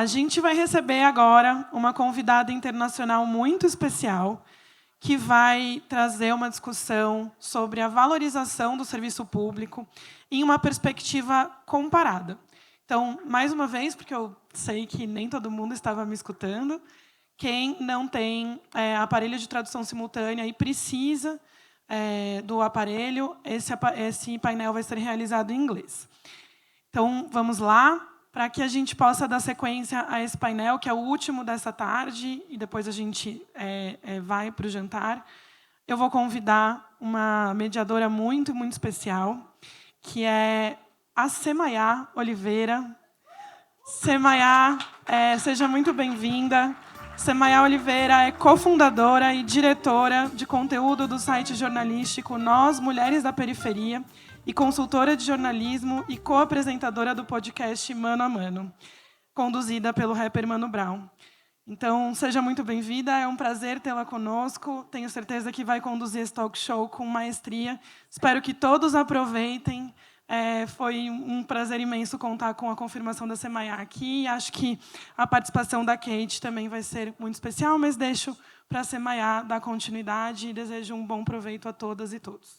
A gente vai receber agora uma convidada internacional muito especial, que vai trazer uma discussão sobre a valorização do serviço público em uma perspectiva comparada. Então, mais uma vez, porque eu sei que nem todo mundo estava me escutando, quem não tem aparelho de tradução simultânea e precisa do aparelho, esse painel vai ser realizado em inglês. Então, vamos lá, para que a gente possa dar sequência a esse painel, que é o último dessa tarde, e depois a gente vai para o jantar. Eu vou convidar uma mediadora muito, muito especial, que é a Semaya Oliveira. Semaya, seja muito bem-vinda. Semaya Oliveira é cofundadora e diretora de conteúdo do site jornalístico Nós, Mulheres da Periferia, e consultora de jornalismo e co-apresentadora do podcast Mano a Mano, conduzida pelo rapper Mano Brown. Então, seja muito bem-vinda, é um prazer tê-la conosco. Tenho certeza que vai conduzir esse talk show com maestria. Espero que todos aproveitem. Foi um prazer imenso contar com a confirmação da Semaya aqui. Acho que a participação da Kate também vai ser muito especial, mas deixo para a Semaya dar continuidade e desejo um bom proveito a todas e todos.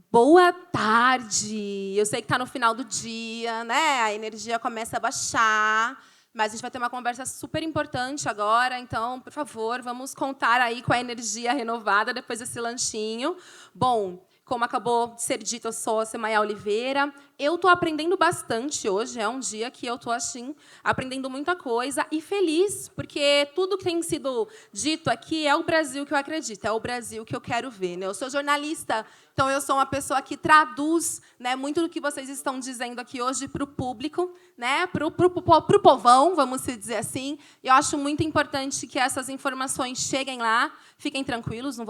Boa tarde! Eu sei que está no final do dia, né? A energia começa a baixar, mas a gente vai ter uma conversa super importante agora, então, por favor, vamos contar aí com a energia renovada depois desse lanchinho. Bom, como acabou de ser dito, eu sou a Semaya Oliveira. Eu estou aprendendo bastante hoje, é um dia que eu estou assim, aprendendo muita coisa e feliz, porque tudo que tem sido dito aqui é o Brasil que eu acredito, é o Brasil que eu quero ver, né? Eu sou jornalista, então eu sou uma pessoa que traduz, né, muito do que vocês estão dizendo aqui hoje para o público, né, para o povão, vamos dizer assim. E eu acho muito importante que essas informações cheguem lá. Fiquem tranquilos, não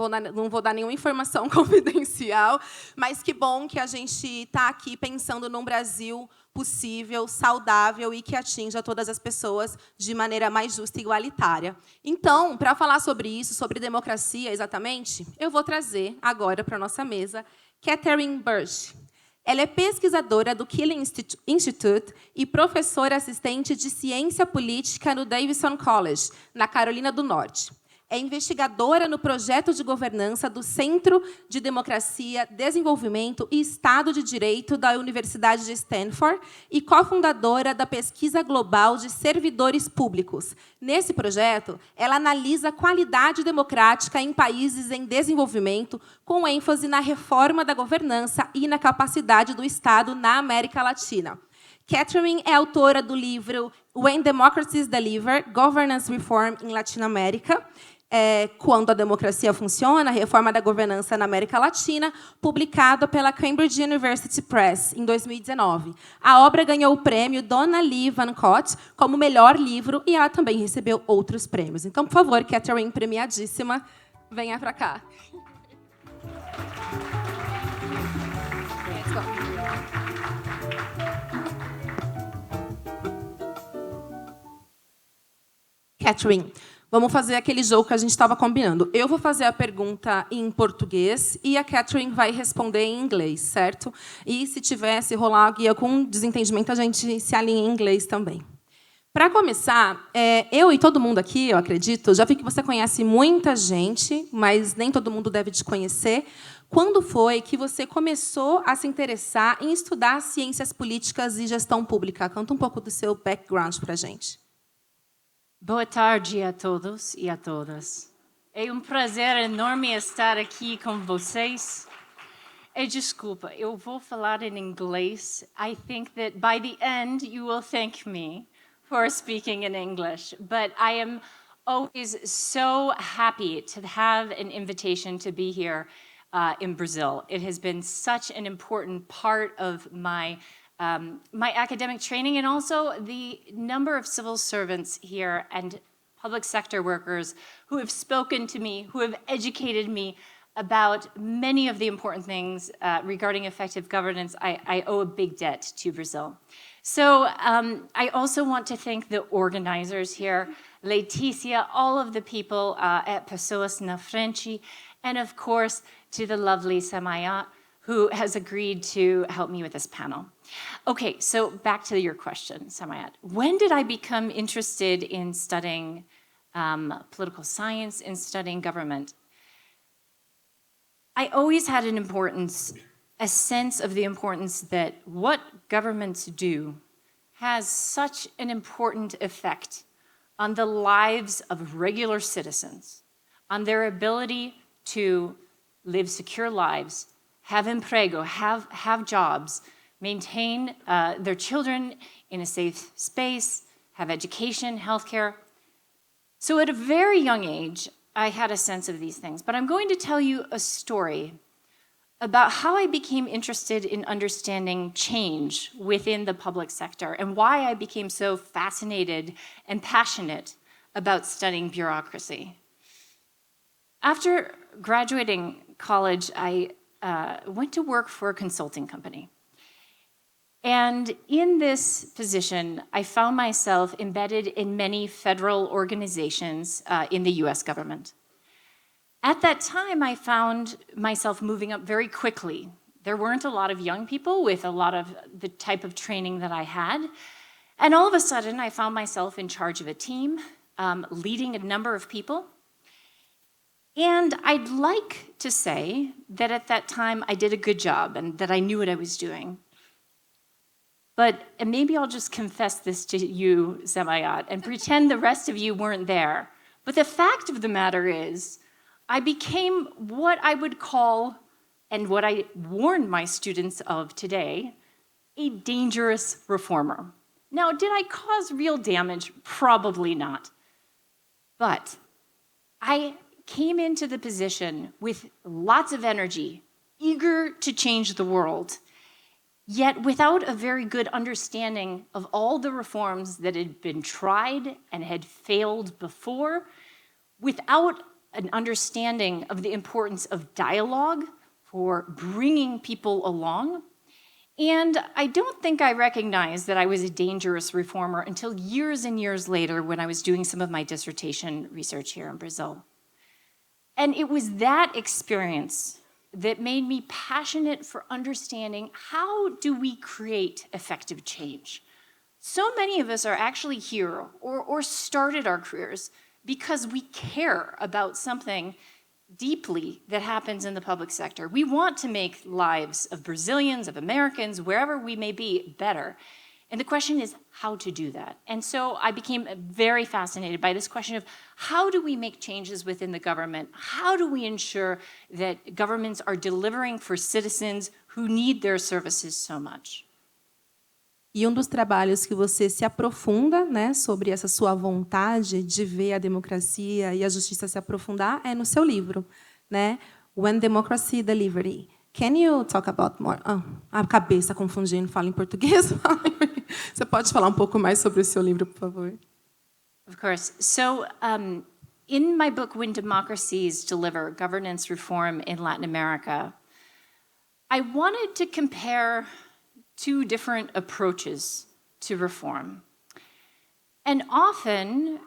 vou dar nenhuma informação confidencial, mas que bom que a gente está aqui pensando num Brasil possível, saudável e que atinja todas as pessoas de maneira mais justa e igualitária. Então, para falar sobre isso, sobre democracia exatamente, eu vou trazer agora para a nossa mesa Katherine Bersch. Ela é pesquisadora do Killing Institute e professora assistente de Ciência Política no Davidson College, na Carolina do Norte. É investigadora no projeto de governança do Centro de Democracia, Desenvolvimento e Estado de Direito da Universidade de Stanford e cofundadora da Pesquisa Global de Servidores Públicos. Nesse projeto, ela analisa a qualidade democrática em países em desenvolvimento, com ênfase na reforma da governança e na capacidade do Estado na América Latina. Katherine é autora do livro When Democracies Deliver, Governance Reform in Latin America, Quando a Democracia Funciona, a Reforma da Governança na América Latina, publicado pela Cambridge University Press, em 2019. A obra ganhou o prêmio Donna Lee Van Cott como melhor livro e ela também recebeu outros prêmios. Então, por favor, Katherine, premiadíssima, venha para cá. Katherine, vamos fazer aquele jogo que a gente estava combinando. Eu vou fazer a pergunta em português e a Katherine vai responder em inglês, certo? E se rolar algum desentendimento, a gente se alinha em inglês também. Para começar, eu e todo mundo aqui, eu acredito, já vi que você conhece muita gente, mas nem todo mundo deve te conhecer. Quando foi que você começou a se interessar em estudar ciências políticas e gestão pública? Conta um pouco do seu background para a gente. Boa tarde a todos e a todas. É prazer enorme estar aqui com vocês. Desculpa, eu vou falar em inglês. I think that by the end you will thank me for speaking in English. But I am always so happy to have an invitation to be here in Brazil. It has been such an important part of my academic training and also the number of civil servants here and public sector workers who have spoken to me, who have educated me about many of the important things regarding effective governance. I owe a big debt to Brazil. So I also want to thank the organizers here, Letícia, all of the people at Pessoas na Frente, and of course to the lovely Semaya who has agreed to help me with this panel. Okay, so back to your question, Semaya. When did I become interested in studying political science and studying government? I always had a sense of the importance that what governments do has such an important effect on the lives of regular citizens, on their ability to live secure lives, have empleo, have jobs, maintain their children in a safe space, have education, healthcare. So at a very young age, I had a sense of these things. But I'm going to tell you a story about how I became interested in understanding change within the public sector and why I became so fascinated and passionate about studying bureaucracy. After graduating college, I went to work for a consulting company. And in this position, I found myself embedded in many federal organizations in the US government. At that time, I found myself moving up very quickly. There weren't a lot of young people with a lot of the type of training that I had. And all of a sudden, I found myself in charge of a team, leading a number of people. And I'd like to say that at that time, I did a good job and that I knew what I was doing. And maybe I'll just confess this to you, Semaya, and pretend the rest of you weren't there. But the fact of the matter is, I became what I would call, and what I warn my students of today, a dangerous reformer. Now, did I cause real damage? Probably not. But I came into the position with lots of energy, eager to change the world, yet without a very good understanding of all the reforms that had been tried and had failed before, without an understanding of the importance of dialogue for bringing people along. And I don't think I recognized that I was a dangerous reformer until years and years later when I was doing some of my dissertation research here in Brazil. And it was that experience that made me passionate for understanding how do we create effective change. So many of us are actually here or started our careers because we care about something deeply that happens in the public sector. We want to make lives of Brazilians, of Americans, wherever we may be, better. And the question is how to do that. And so I became very fascinated by this question of how do we make changes within the government? How do we ensure that governments are delivering for citizens who need their services so much? E dos trabalhos que você se aprofunda, né, sobre essa sua vontade de ver a democracia e a justiça se aprofundar é no seu livro, né? When Democracy Delivery. Can you talk about more? A cabeça confundindo, fala em português. Você pode falar pouco mais sobre o seu livro, por favor? Of course. So, in my book, When Democracies Deliver, Governance Reform in Latin America, I wanted to compare two different approaches to reform. And often,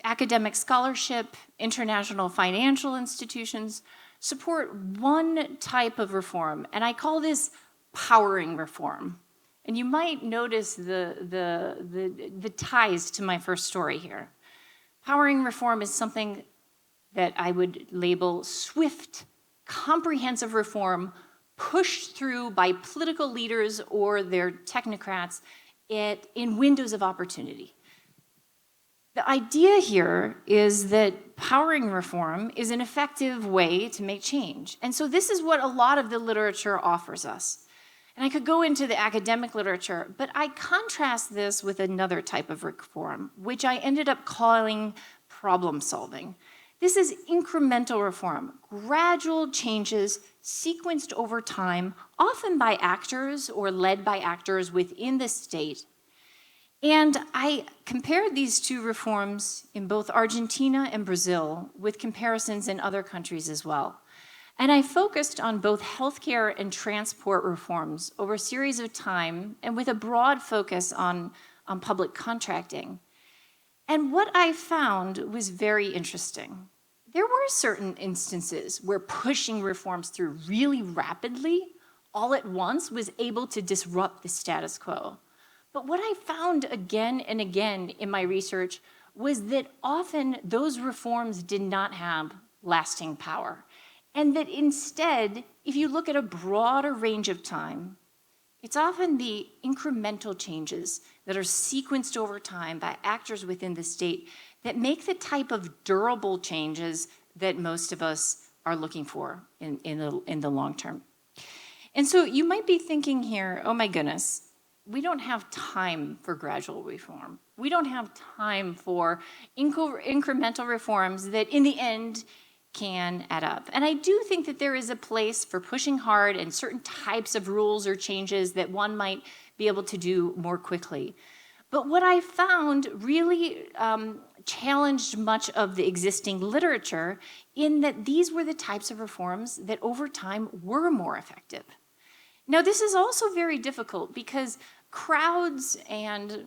academic scholarship, international financial institutions support one type of reform, and I call this powering reform. And you might notice the ties to my first story here. Powering reform is something that I would label swift, comprehensive reform pushed through by political leaders or their technocrats in windows of opportunity. The idea here is that powering reform is an effective way to make change. And so this is what a lot of the literature offers us. And I could go into the academic literature, but I contrast this with another type of reform, which I ended up calling problem solving. This is incremental reform, gradual changes sequenced over time, often by actors or led by actors within the state. And I compared these two reforms in both Argentina and Brazil with comparisons in other countries as well. And I focused on both healthcare and transport reforms over a series of time and with a broad focus on public contracting. And what I found was very interesting. there were certain instances where pushing reforms through really rapidly, all at once, was able to disrupt the status quo. But what I found again and again in my research was that often those reforms did not have lasting power. And that instead, if you look at a broader range of time, it's often the incremental changes that are sequenced over time by actors within the state that make the type of durable changes that most of us are looking for in the long term. And so you might be thinking here, oh my goodness, we don't have time for gradual reform. We don't have time for incremental reforms that in the end can add up. And I do think that there is a place for pushing hard and certain types of rules or changes that one might be able to do more quickly. But what I found really challenged much of the existing literature in that these were the types of reforms that over time were more effective. Now, this is also very difficult because crowds and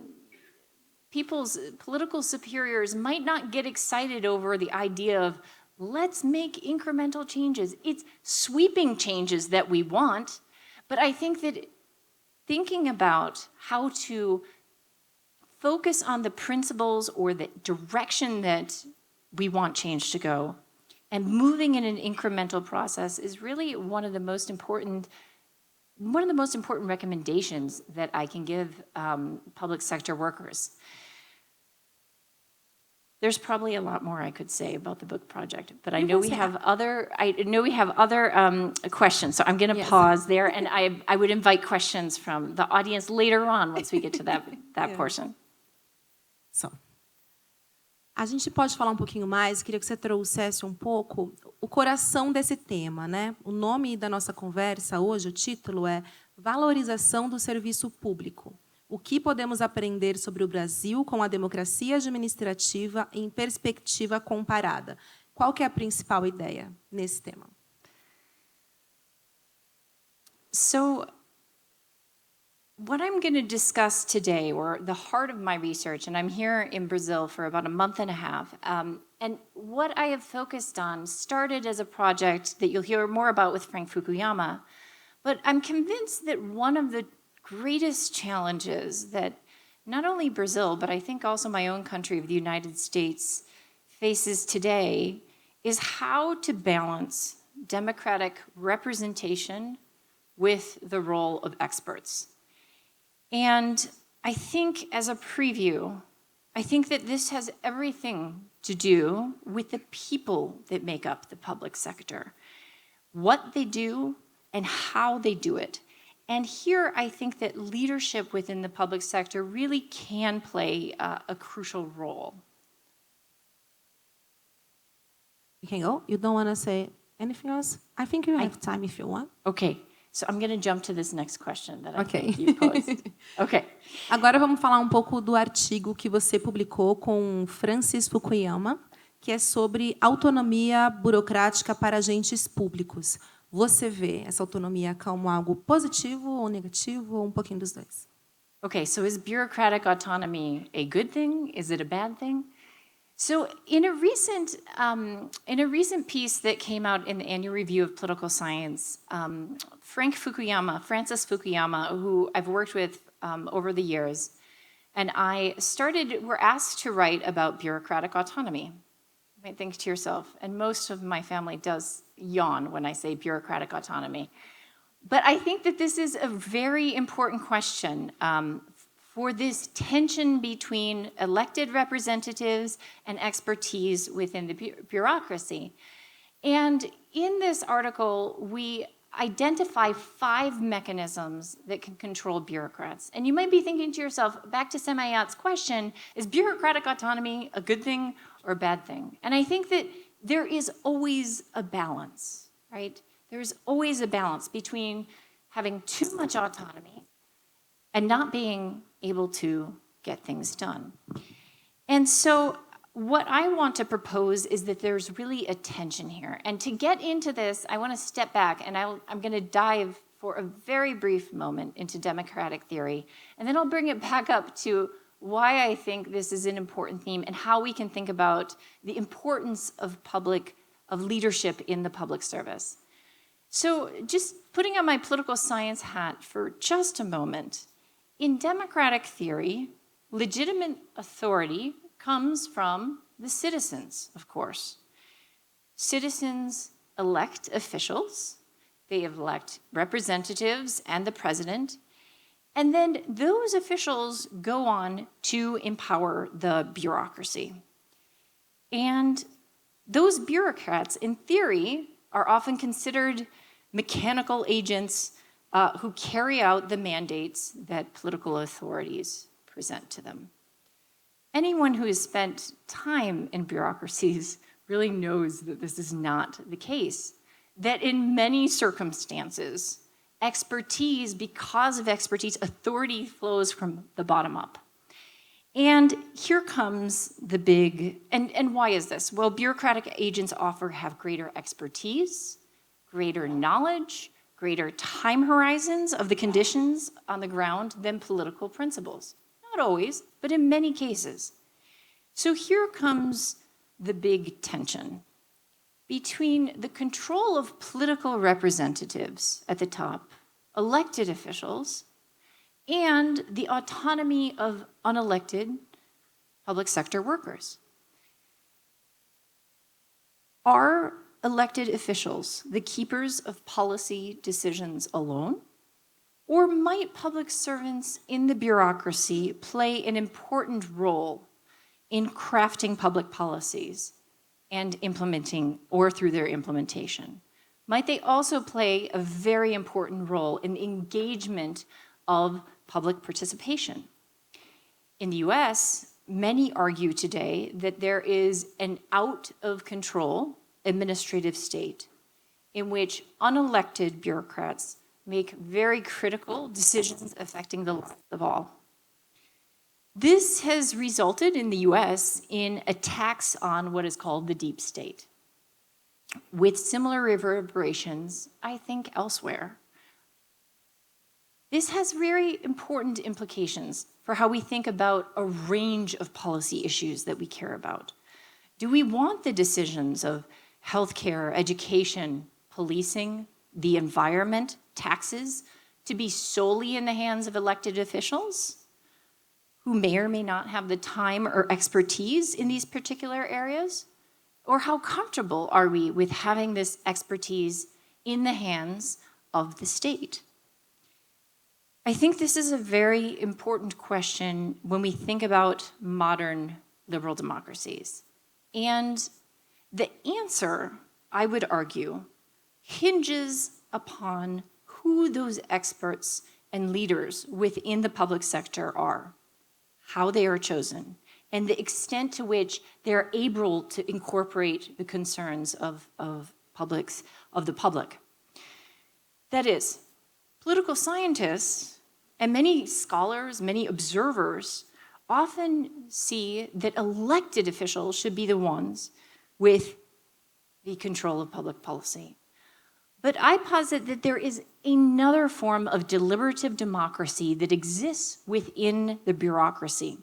people's political superiors might not get excited over the idea of let's make incremental changes. It's sweeping changes that we want, but I think that thinking about how to focus on the principles or the direction that we want change to go and moving in an incremental process is really one of the most important recommendations that I can give public sector workers. There's probably a lot more I could say about the book project, but I know we have other questions, so I'm going to pause there, and I would invite questions from the audience later on once we get to that portion. So, a gente pode falar um pouquinho mais, queria que você trouxesse um pouco o coração desse tema, né? O nome da nossa conversa hoje, o título é Valorização do Serviço Público. O que podemos aprender sobre o Brasil com a democracia administrativa em perspectiva comparada? Qual que é a principal ideia nesse tema? So, what I'm going to discuss today, or the heart of my research, and I'm here in Brazil for about a month and a half, and what I have focused on started as a project that you'll hear more about with Frank Fukuyama, but I'm convinced that one of the greatest challenges that not only Brazil, but I think also my own country of the United States faces today is how to balance democratic representation with the role of experts. And I think as a preview, I think that this has everything to do with the people that make up the public sector, what they do and how they do it. And here I think that leadership within the public sector really can play a crucial role. You can go. You don't want to say anything else? I think you have time if you want. Okay. So I'm going to jump to this next question that I think you posed. Okay. Agora vamos falar um pouco do artigo que você publicou com Francis Fukuyama, que é sobre autonomia burocrática para agentes públicos. Você vê essa autonomia como algo positivo ou negativo, ou um pouquinho dos dois? Okay, so is bureaucratic autonomy a good thing? Is it a bad thing? So in a recent piece that came out in the Annual Review of Political Science, Francis Fukuyama, who I've worked with over the years, and we're asked to write about bureaucratic autonomy. You might think to yourself, and most of my family does yawn when I say bureaucratic autonomy. But I think that this is a very important question for this tension between elected representatives and expertise within the bureaucracy. And in this article, we identify 5 mechanisms that can control bureaucrats. And you might be thinking to yourself, back to Semaya's question, is bureaucratic autonomy a good thing or a bad thing? And I think that there is always a balance, right? There's always a balance between having too much autonomy and not being able to get things done. And so what I want to propose is that there's really a tension here. And to get into this, I want to step back, and I'm going to dive for a very brief moment into democratic theory, and then I'll bring it back up to why I think this is an important theme and how we can think about the importance of public of leadership in the public service. So just putting on my political science hat for just a moment, in democratic theory, legitimate authority comes from the citizens, of course. Citizens elect officials, they elect representatives and the president, and then those officials go on to empower the bureaucracy. And those bureaucrats, in theory, are often considered mechanical agents who carry out the mandates that political authorities present to them. Anyone who has spent time in bureaucracies really knows that this is not the case, that in many circumstances, expertise, because of expertise, authority flows from the bottom up. And here comes the big, and why is this? Well, bureaucratic agents often have greater expertise, greater knowledge, greater time horizons of the conditions on the ground than political principles. Not always, but in many cases. So here comes the big tension between the control of political representatives at the top, elected officials, and the autonomy of unelected public sector workers. Are elected officials the keepers of policy decisions alone? Or might public servants in the bureaucracy play an important role in crafting public policies and implementing, or through their implementation? Might they also play a very important role in the engagement of public participation? In the US, many argue today that there is an out-of-control administrative state in which unelected bureaucrats make very critical decisions affecting the lives of all. This has resulted in the US in attacks on what is called the deep state, with similar reverberations, I think, elsewhere. This has very important implications for how we think about a range of policy issues that we care about. Do we want the decisions of healthcare, education, policing, the environment, taxes, to be solely in the hands of elected officials who may or may not have the time or expertise in these particular areas? Or how comfortable are we with having this expertise in the hands of the state? I think this is a very important question when we think about modern liberal democracies. And the answer, I would argue, hinges upon who those experts and leaders within the public sector are, how they are chosen, and the extent to which they're able to incorporate the concerns of the public. That is, political scientists and many scholars, many observers, often see that elected officials should be the ones with the control of public policy. But I posit that there is another form of deliberative democracy that exists within the bureaucracy,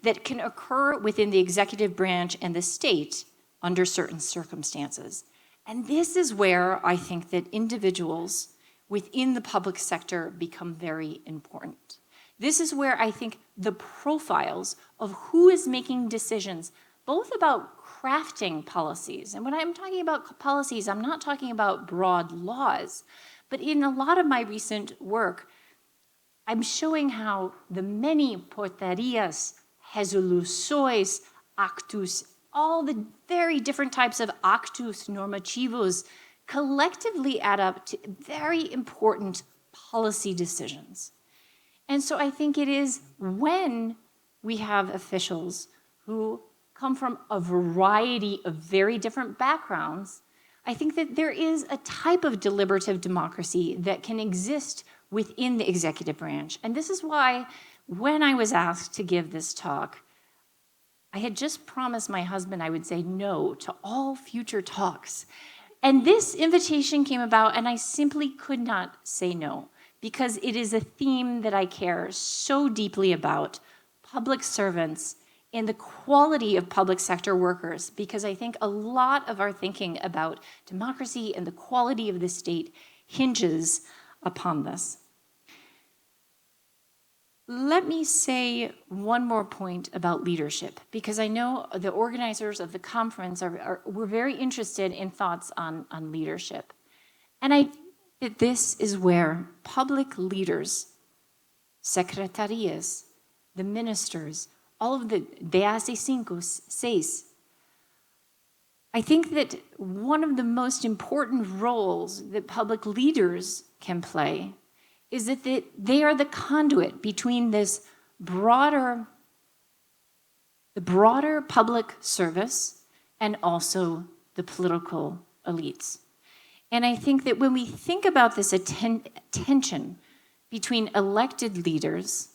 that can occur within the executive branch and the state under certain circumstances. And this is where I think that individuals within the public sector become very important. This is where I think the profiles of who is making decisions, both about crafting policies, and when I'm talking about policies, I'm not talking about broad laws, but in a lot of my recent work, I'm showing how the many portarias, resoluções, actus, all the very different types of actus normativos collectively add up to very important policy decisions. And so I think it is when we have officials who come from a variety of very different backgrounds, I think that there is a type of deliberative democracy that can exist within the executive branch. And this is why when I was asked to give this talk, I had just promised my husband I would say no to all future talks. And this invitation came about and I simply could not say no, because it is a theme that I care so deeply about: public servants and the quality of public sector workers, because I think a lot of our thinking about democracy and the quality of the state hinges upon this. Let me say one more point about leadership, because I know the organizers of the conference were very interested in thoughts on leadership. And I think that this is where public leaders, secretarias, the ministers, all of the de hace 5, 6, I think that one of the most important roles that public leaders can play is that they are the conduit between this the broader public service and also the political elites. And I think that when we think about this tension between elected leaders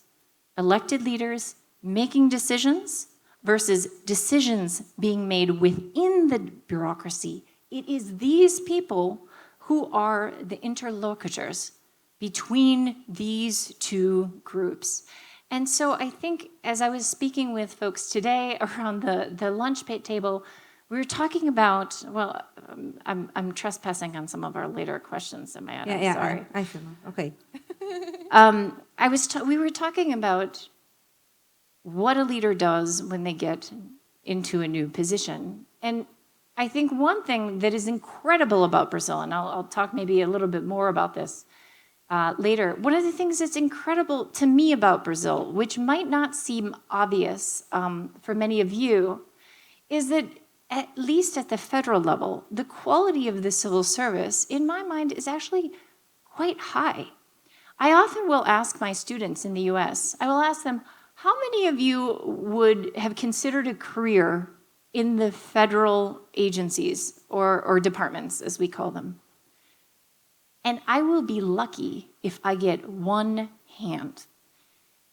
making decisions versus decisions being made within the bureaucracy, it is these people who are the interlocutors between these two groups. And so I think as I was speaking with folks today around the lunch table, we were talking about, well, I'm trespassing on some of our later questions, Semaya. Yeah, sorry. I feel, okay. We were talking about what a leader does when they get into a new position. And I think one thing that is incredible about Brazil, and I'll talk maybe a little bit more about this later, one of the things that's incredible to me about Brazil, which might not seem obvious for many of you, is that at least at the federal level, the quality of the civil service, in my mind, is actually quite high. I often will ask my students in the US, I will ask them, how many of you would have considered a career in the federal agencies or departments, as we call them? And I will be lucky if I get one hand.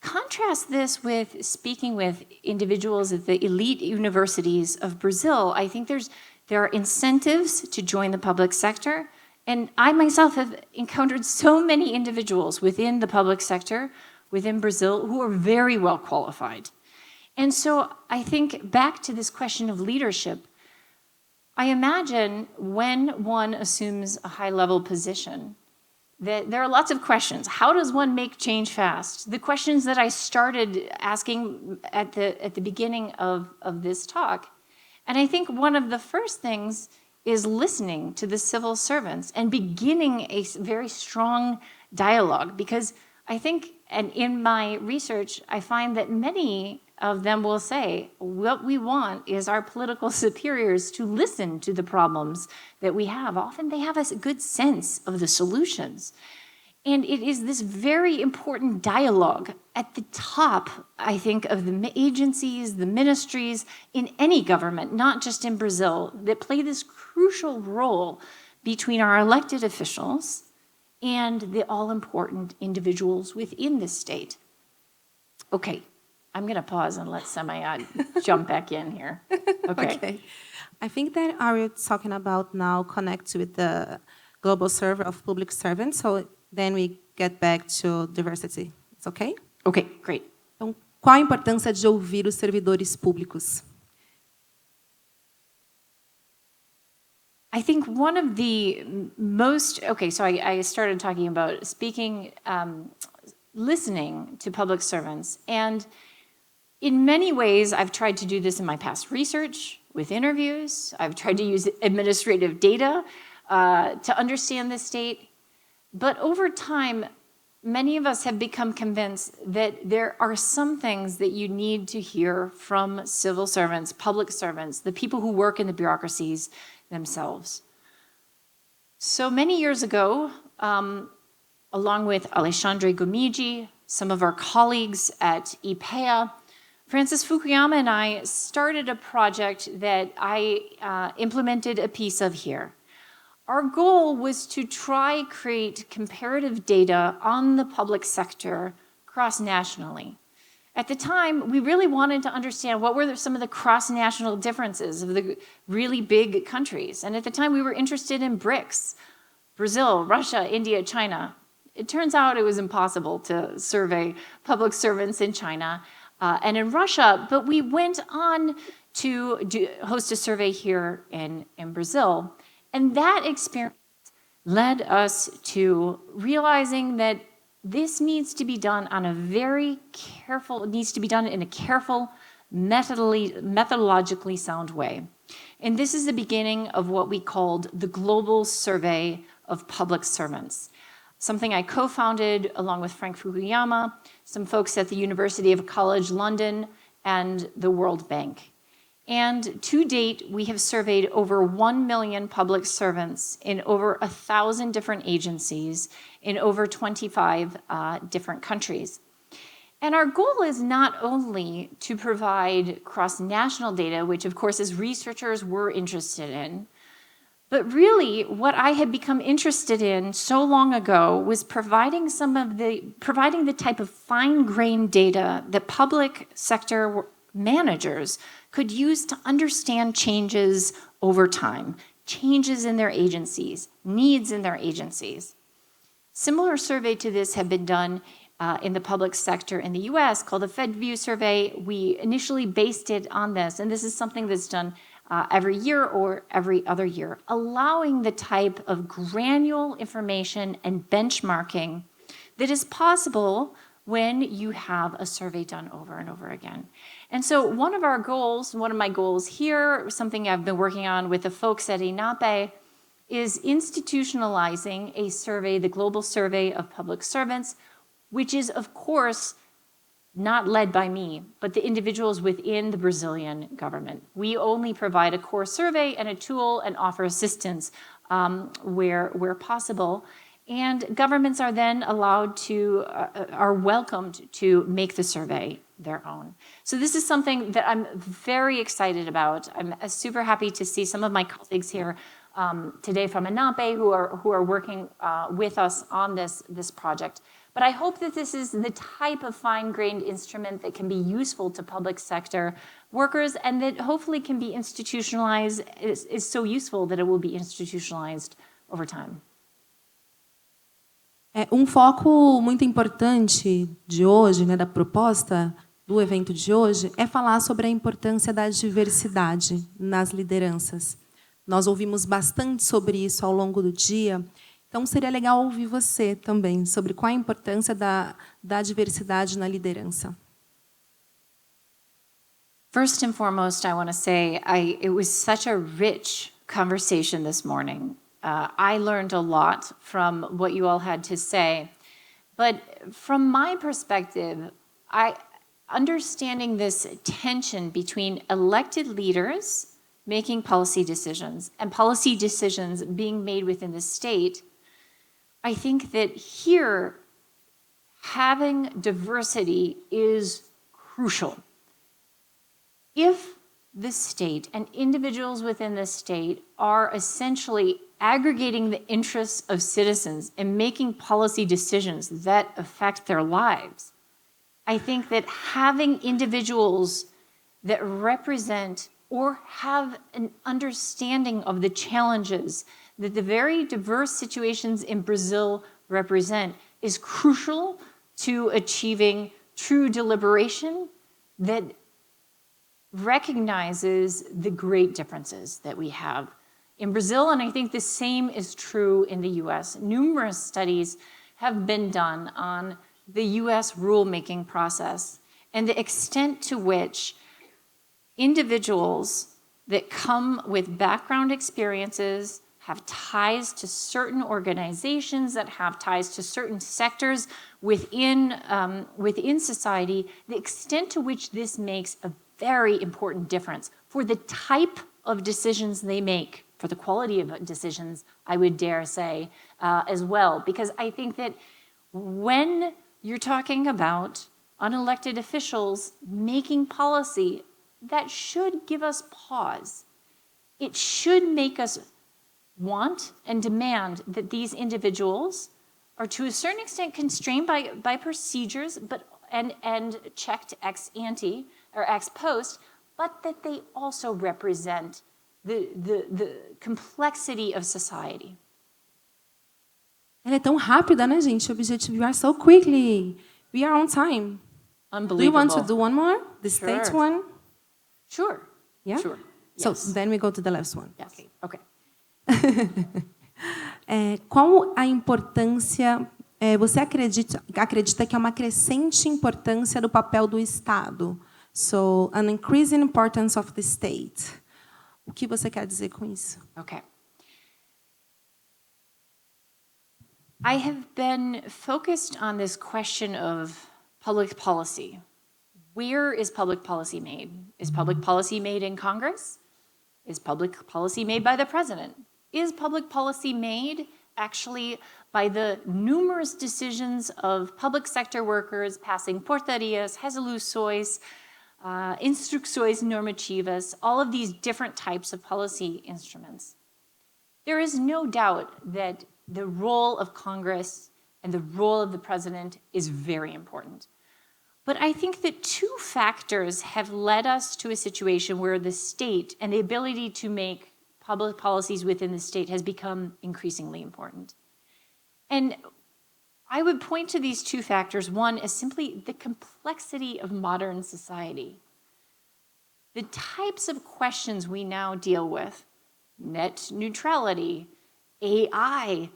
Contrast this with speaking with individuals at the elite universities of Brazil. I think there are incentives to join the public sector. And I myself have encountered so many individuals within the public sector, within Brazil, who are very well qualified. And so I think back to this question of leadership, I imagine when one assumes a high-level position, that there are lots of questions. How does one make change fast? The questions that I started asking at the beginning of this talk. And I think one of the first things is listening to the civil servants and beginning a very strong dialogue, because I think, and in my research, I find that many of them will say, what we want is our political superiors to listen to the problems that we have. Often they have a good sense of the solutions. And it is this very important dialogue at the top, I think, of the agencies, the ministries, in any government, not just in Brazil, that play this crucial role between our elected officials and the all-important individuals within the state. Okay, I'm going to pause and let Semaya jump back in here. Okay. I think that are talking about now connects with the global survey of public servants, so then we get back to diversity. It's okay? Okay, great. Então, qual a importância de ouvir os servidores públicos? I think one of the most, okay, so I started talking about speaking, listening to public servants. And in many ways, I've tried to do this in my past research, with interviews. I've tried to use administrative data to understand the state. But over time, many of us have become convinced that there are some things that you need to hear from civil servants, public servants, the people who work in the bureaucracies themselves. So many years ago, along with Alexandre Gomigi, some of our colleagues at IPEA, Francis Fukuyama and I started a project that I implemented a piece of here. Our goal was to try create comparative data on the public sector cross-nationally. At the time, we really wanted to understand what were some of the cross-national differences of the really big countries. And at the time, we were interested in BRICS, Brazil, Russia, India, China. It turns out it was impossible to survey public servants in China. and in Russia, but we went on to host a survey here in Brazil. And that experience led us to realizing that this needs to be done on a very careful, it needs to be done in a careful, methodologically sound way. And this is the beginning of what we called the Global Survey of Public Servants, something I co-founded along with Frank Fukuyama, some folks at the University College London, and the World Bank. And to date, we have surveyed over 1 million public servants in over 1,000 different agencies in over 25 different countries. And our goal is not only to provide cross-national data, which of course as researchers we're interested in, but really what I had become interested in so long ago was providing the type of fine-grained data that public sector managers could use to understand changes over time, changes in their agencies, needs in their agencies. Similar survey to this have been done in the public sector in the US called the FedView survey. We initially based it on this, and this is something that's done every year or every other year, allowing the type of granular information and benchmarking that is possible when you have a survey done over and over again. And so one of my goals here, something I've been working on with the folks at INAPE, is institutionalizing a survey, the Global Survey of Public Servants, which is, of course, not led by me, but the individuals within the Brazilian government. We only provide a core survey and a tool and offer assistance where possible. And governments are then allowed to, are welcomed to make the survey their own. So this is something that I'm very excited about. I'm super happy to see some of my colleagues here today from INAPE who are working with us on this project. But I hope that this is the type of fine-grained instrument that can be useful to public sector workers and that hopefully can be institutionalized, is so useful that it will be institutionalized over time. Foco muito importante de hoje, né, da proposta do evento de hoje, é falar sobre a importância da diversidade nas lideranças. Nós ouvimos bastante sobre isso ao longo do dia, então seria legal ouvir você também sobre qual a importância da diversidade na liderança. First and foremost, I want to say it was such a rich conversation this morning. I learned a lot from what you all had to say. But from my perspective, understanding this tension between elected leaders making policy decisions and policy decisions being made within the state, I think that here, having diversity is crucial. If the state and individuals within the state are essentially aggregating the interests of citizens and making policy decisions that affect their lives, I think that having individuals that represent or have an understanding of the challenges that the very diverse situations in Brazil represent is crucial to achieving true deliberation that recognizes the great differences that we have in Brazil, and I think the same is true in the US. Numerous studies have been done on the US rulemaking process and the extent to which individuals that come with background experiences, have ties to certain organizations, that have ties to certain sectors within society, the extent to which this makes a very important difference for the type of decisions they make, for the quality of decisions, I would dare say, as well. Because I think that when you're talking about unelected officials making policy, that should give us pause. It should make us want and demand that these individuals are to a certain extent constrained by procedures and checked ex ante or ex post, but that they also represent the complexity of society. Ela é tão rápida, né, gente? Objective, you are so quickly. We are on time. Unbelievable. Do you want to do one more? The state Sure. one? Sure. Yeah? Sure. So Yes. then we go to the last one. Yes. Okay. Qual a importância, você acredita que é uma crescente importância do papel do Estado? So, an increasing importance of the state. O que você quer dizer com isso? Okay. I have been focused on this question of public policy. Where is public policy made? Is public policy made in Congress? Is public policy made by the president? Is public policy made actually by the numerous decisions of public sector workers passing portarias, resoluções, instruções normativas, all of these different types of policy instruments? There is no doubt that the role of Congress and the role of the president is very important. But I think that two factors have led us to a situation where the state and the ability to make public policies within the state has become increasingly important. And I would point to these two factors. One is simply the complexity of modern society. The types of questions we now deal with, net neutrality, AI,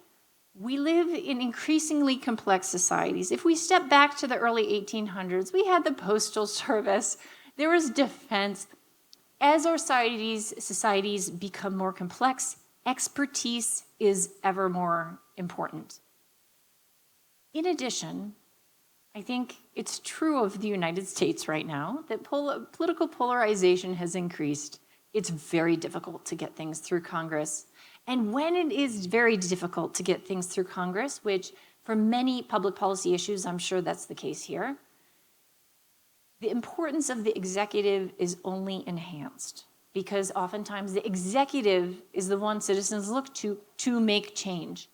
we live in increasingly complex societies. If we step back to the early 1800s, we had the Postal Service, there was defense. As our societies become more complex, expertise is ever more important. In addition, I think it's true of the United States right now that political polarization has increased. It's very difficult to get things through Congress. And when it is very difficult to get things through Congress, which for many public policy issues, I'm sure that's the case here, the importance of the executive is only enhanced because oftentimes the executive is the one citizens look to make change.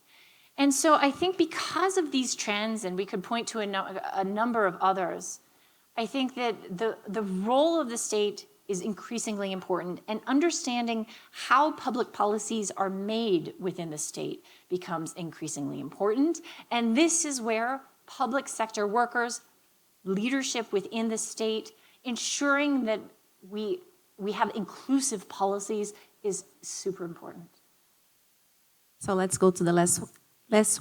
And so I think because of these trends, and we could point to a number of others, I think that the role of the state is increasingly important, and understanding how public policies are made within the state becomes increasingly important. And this is where public sector workers, leadership within the state, ensuring that we have inclusive policies is super important. So let's go to the last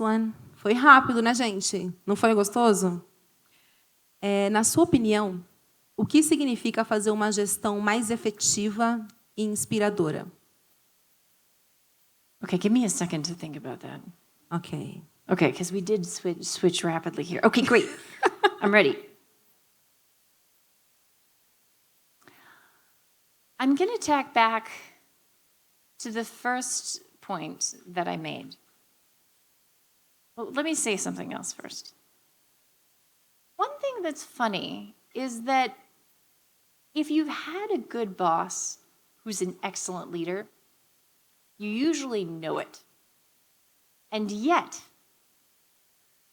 one. Foi rápido, né, gente? Não foi gostoso? Na sua opinião, o que significa fazer uma gestão mais efetiva e inspiradora? Okay, give me a second to think about that. Okay. Okay, because we did switch rapidly here. Okay, great. I'm ready. I'm going to tack back to the first point that I made. Well, let me say something else first. One thing that's funny is that if you've had a good boss who's an excellent leader, you usually know it. And yet,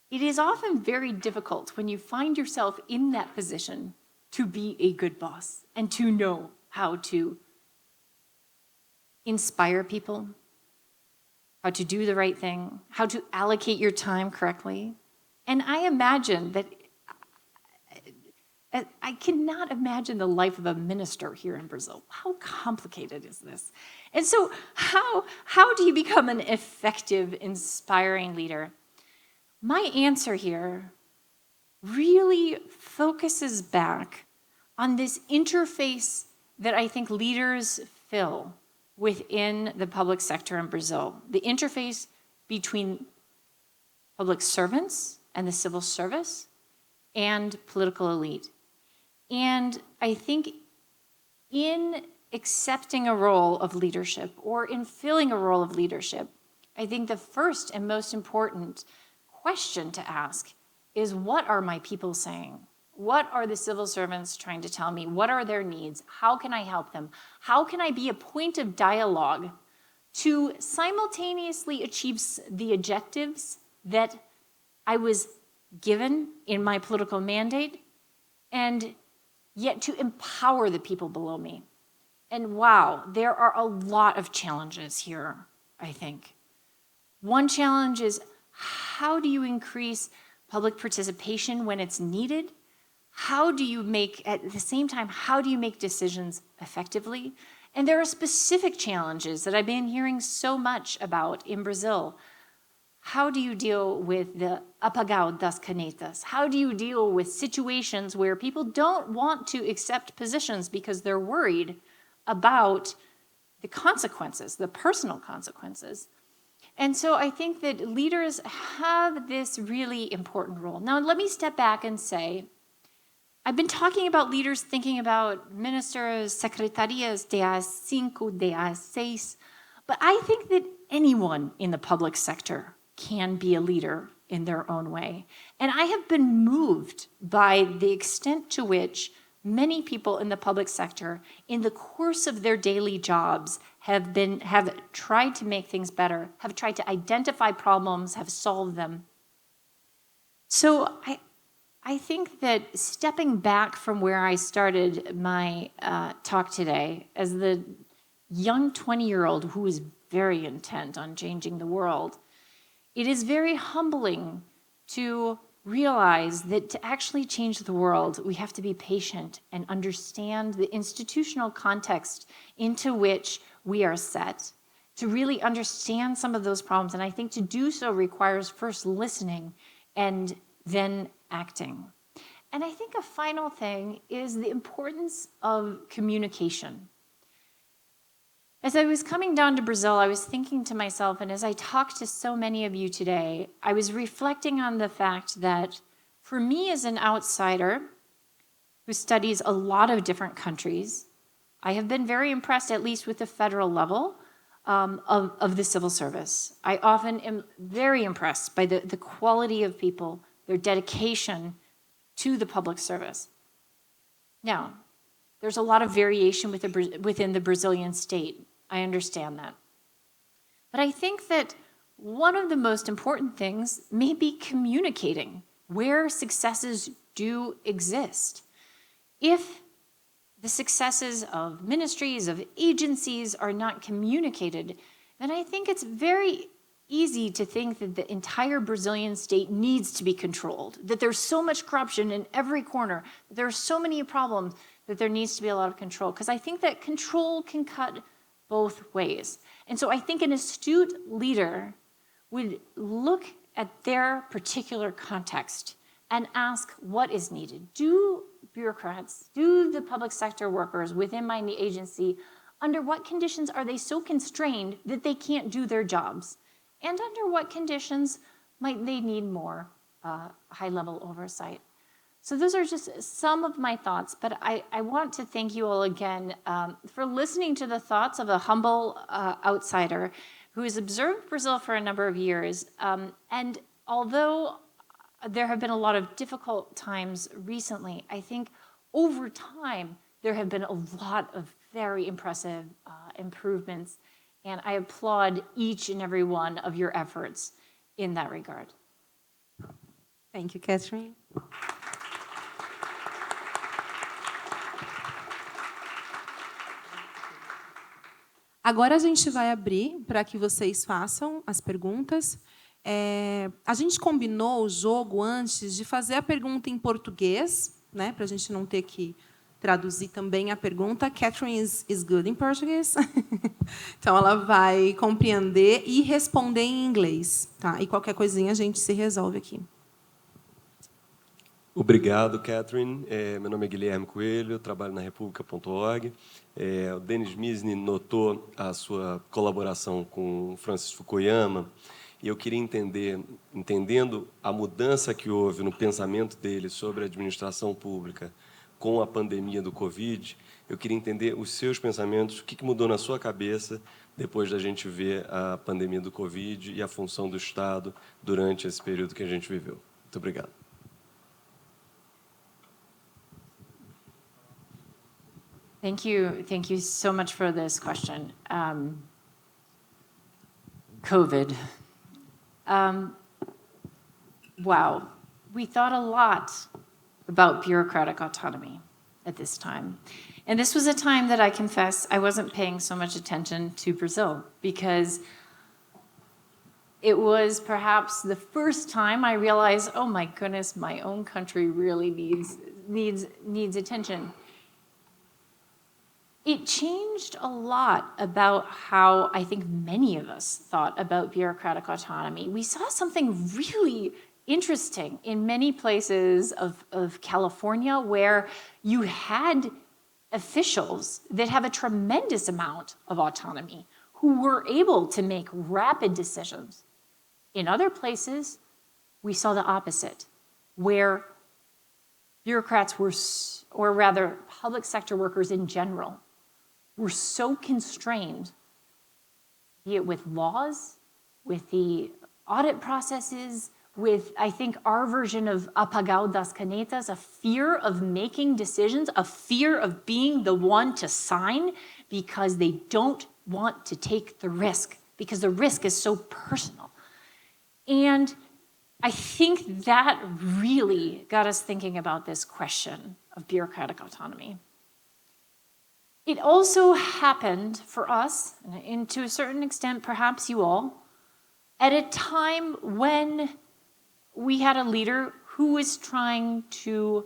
it is often very difficult when you find yourself in that position to be a good boss and to know how to inspire people, how to do the right thing, how to allocate your time correctly. And I imagine that I cannot imagine the life of a minister here in Brazil. How complicated is this? And so how do you become an effective, inspiring leader? My answer here really focuses back on this interface that I think leaders fill within the public sector in Brazil. The interface between public servants and the civil service and political elite. And I think in accepting a role of leadership or in filling a role of leadership, I think the first and most important question to ask is, what are my people saying? What are the civil servants trying to tell me? What are their needs? How can I help them? How can I be a point of dialogue to simultaneously achieve the objectives that I was given in my political mandate, and yet to empower the people below me? And wow, there are a lot of challenges here, I think. One challenge is, how do you increase public participation when it's needed? how do you make, at the same time, how do you make decisions effectively? And there are specific challenges that I've been hearing so much about in Brazil. How do you deal with the apagão das canetas? How do you deal with situations where people don't want to accept positions because they're worried about the consequences, the personal consequences? And so I think that leaders have this really important role. Now, let me step back and say, I've been talking about leaders thinking about ministers, secretarias de A5, de A6, but I think that anyone in the public sector can be a leader in their own way. And I have been moved by the extent to which many people in the public sector, in the course of their daily jobs, have tried to make things better, have tried to identify problems, have solved them. So I think that stepping back from where I started my talk today, as the young 20-year-old who is very intent on changing the world, it is very humbling to realize that to actually change the world, we have to be patient and understand the institutional context into which we are set, to really understand some of those problems. And I think to do so requires first listening and then acting. And I think a final thing is the importance of communication. As I was coming down to Brazil, I was thinking to myself, and as I talked to so many of you today, I was reflecting on the fact that for me as an outsider who studies a lot of different countries, I have been very impressed, at least with the federal level, of the civil service. I often am very impressed by the quality of people, their dedication to the public service. Now, there's a lot of variation within the Brazilian state. I understand that. But I think that one of the most important things may be communicating where successes do exist. If the successes of ministries, of agencies are not communicated, then I think it's very easy to think that the entire Brazilian state needs to be controlled, that there's so much corruption in every corner, that there are so many problems, that there needs to be a lot of control. Because I think that control can cut both ways. And so I think an astute leader would look at their particular context and ask what is needed. Do bureaucrats, do the public sector workers within my agency, under what conditions are they so constrained that they can't do their jobs? And under what conditions might they need more high-level oversight? So those are just some of my thoughts, but I want to thank you all again for listening to the thoughts of a humble outsider who has observed Brazil for a number of years. And although there have been a lot of difficult times recently, I think over time there have been a lot of very impressive improvements, and I applaud each and every one of your efforts in that regard. Thank you, Katherine. Agora a gente vai abrir para que vocês façam as perguntas. A gente combinou o jogo antes de fazer a pergunta em português, né, para a gente não ter que traduzir também a pergunta. Katherine is good in português. Então, ela vai compreender e responder em inglês. Tá? E qualquer coisinha a gente se resolve aqui. Obrigado, Katherine. Meu nome é Guilherme Coelho, trabalho na República.org. O Denis Misny notou a sua colaboração com Francis Fukuyama, e eu queria entendendo a mudança que houve no pensamento dele sobre a administração pública com a pandemia do Covid, eu queria entender os seus pensamentos, o que mudou na sua cabeça depois da gente ver a pandemia do Covid e a função do Estado durante esse período que a gente viveu. Muito obrigado. Thank you so much for this question. COVID. Wow, we thought a lot about bureaucratic autonomy at this time. And this was a time that I confess I wasn't paying so much attention to Brazil, because it was perhaps the first time I realized, oh my goodness, my own country really needs needs attention. It changed a lot about how I think many of us thought about bureaucratic autonomy. We saw something really interesting in many places of California where you had officials that have a tremendous amount of autonomy who were able to make rapid decisions. In other places, we saw the opposite, where bureaucrats were, or rather public sector workers in general, were so constrained, be it with laws, with the audit processes, with, I think, our version of apagao das canetas, a fear of making decisions, a fear of being the one to sign because they don't want to take the risk, because the risk is so personal. And I think that really got us thinking about this question of bureaucratic autonomy. It also happened for us, and to a certain extent, perhaps you all, at a time when we had a leader who was trying to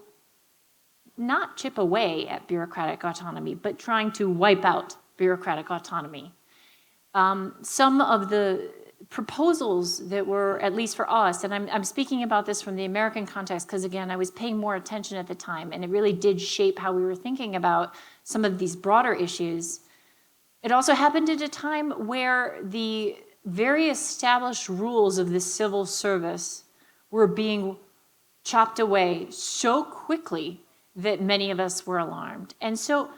not chip away at bureaucratic autonomy, but trying to wipe out bureaucratic autonomy. Some of the proposals that were, at least for us, and I'm speaking about this from the American context because, again, I was paying more attention at the time, and it really did shape how we were thinking about some of these broader issues. It also happened at a time where the very established rules of the civil service were being chopped away so quickly that many of us were alarmed. And so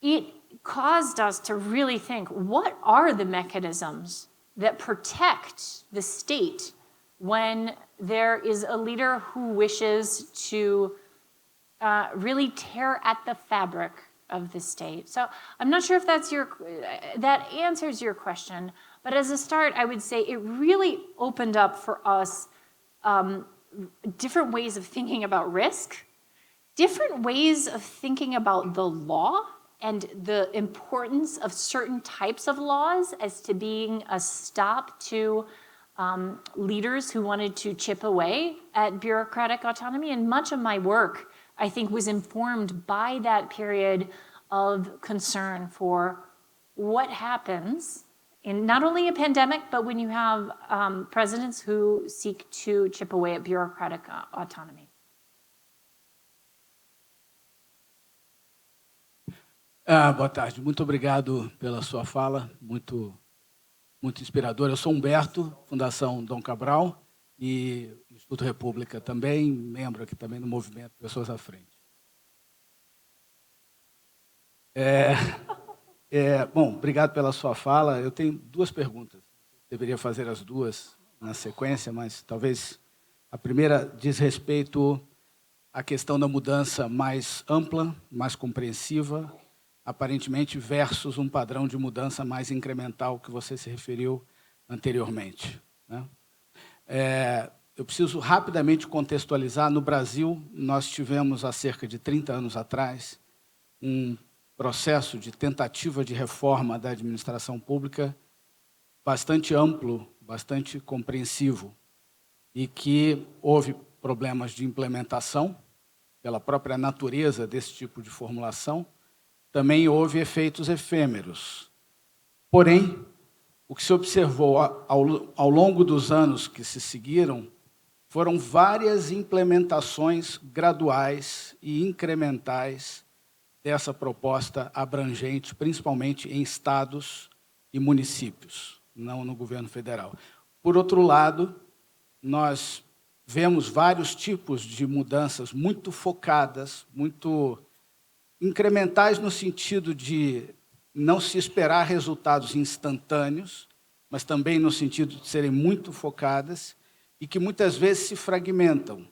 it caused us to really think, what are the mechanisms that protect the state when there is a leader who wishes to really tear at the fabric of the state? So I'm not sure if that answers your question, but as a start, I would say it really opened up for us different ways of thinking about risk, different ways of thinking about the law and the importance of certain types of laws as to being a stop to leaders who wanted to chip away at bureaucratic autonomy. And much of my work, I think, was informed by that period of concern for what happens in not only a pandemic, but when you have presidents who seek to chip away at bureaucratic autonomy. Boa tarde. Muito obrigado pela sua fala, muito inspiradora. Eu sou Humberto, Fundação Dom Cabral e Instituto República também, membro aqui também do movimento Pessoas à Frente. Bom, obrigado pela sua fala. Eu tenho duas perguntas. Deveria fazer as duas na sequência, mas talvez a primeira diz respeito à questão da mudança mais ampla, mais compreensiva, aparentemente, versus um padrão de mudança mais incremental que você se referiu anteriormente, né? Eu preciso rapidamente contextualizar. No Brasil, nós tivemos, há cerca de 30 anos atrás, um processo de tentativa de reforma da administração pública bastante amplo, bastante compreensivo, e que houve problemas de implementação, pela própria natureza desse tipo de formulação. Também houve efeitos efêmeros. Porém, o que se observou ao longo dos anos que se seguiram foram várias implementações graduais e incrementais dessa proposta abrangente, principalmente em estados e municípios, não no governo federal. Por outro lado, nós vemos vários tipos de mudanças muito focadas, muito incrementais no sentido de não se esperar resultados instantâneos, mas também no sentido de serem muito focadas e que muitas vezes se fragmentam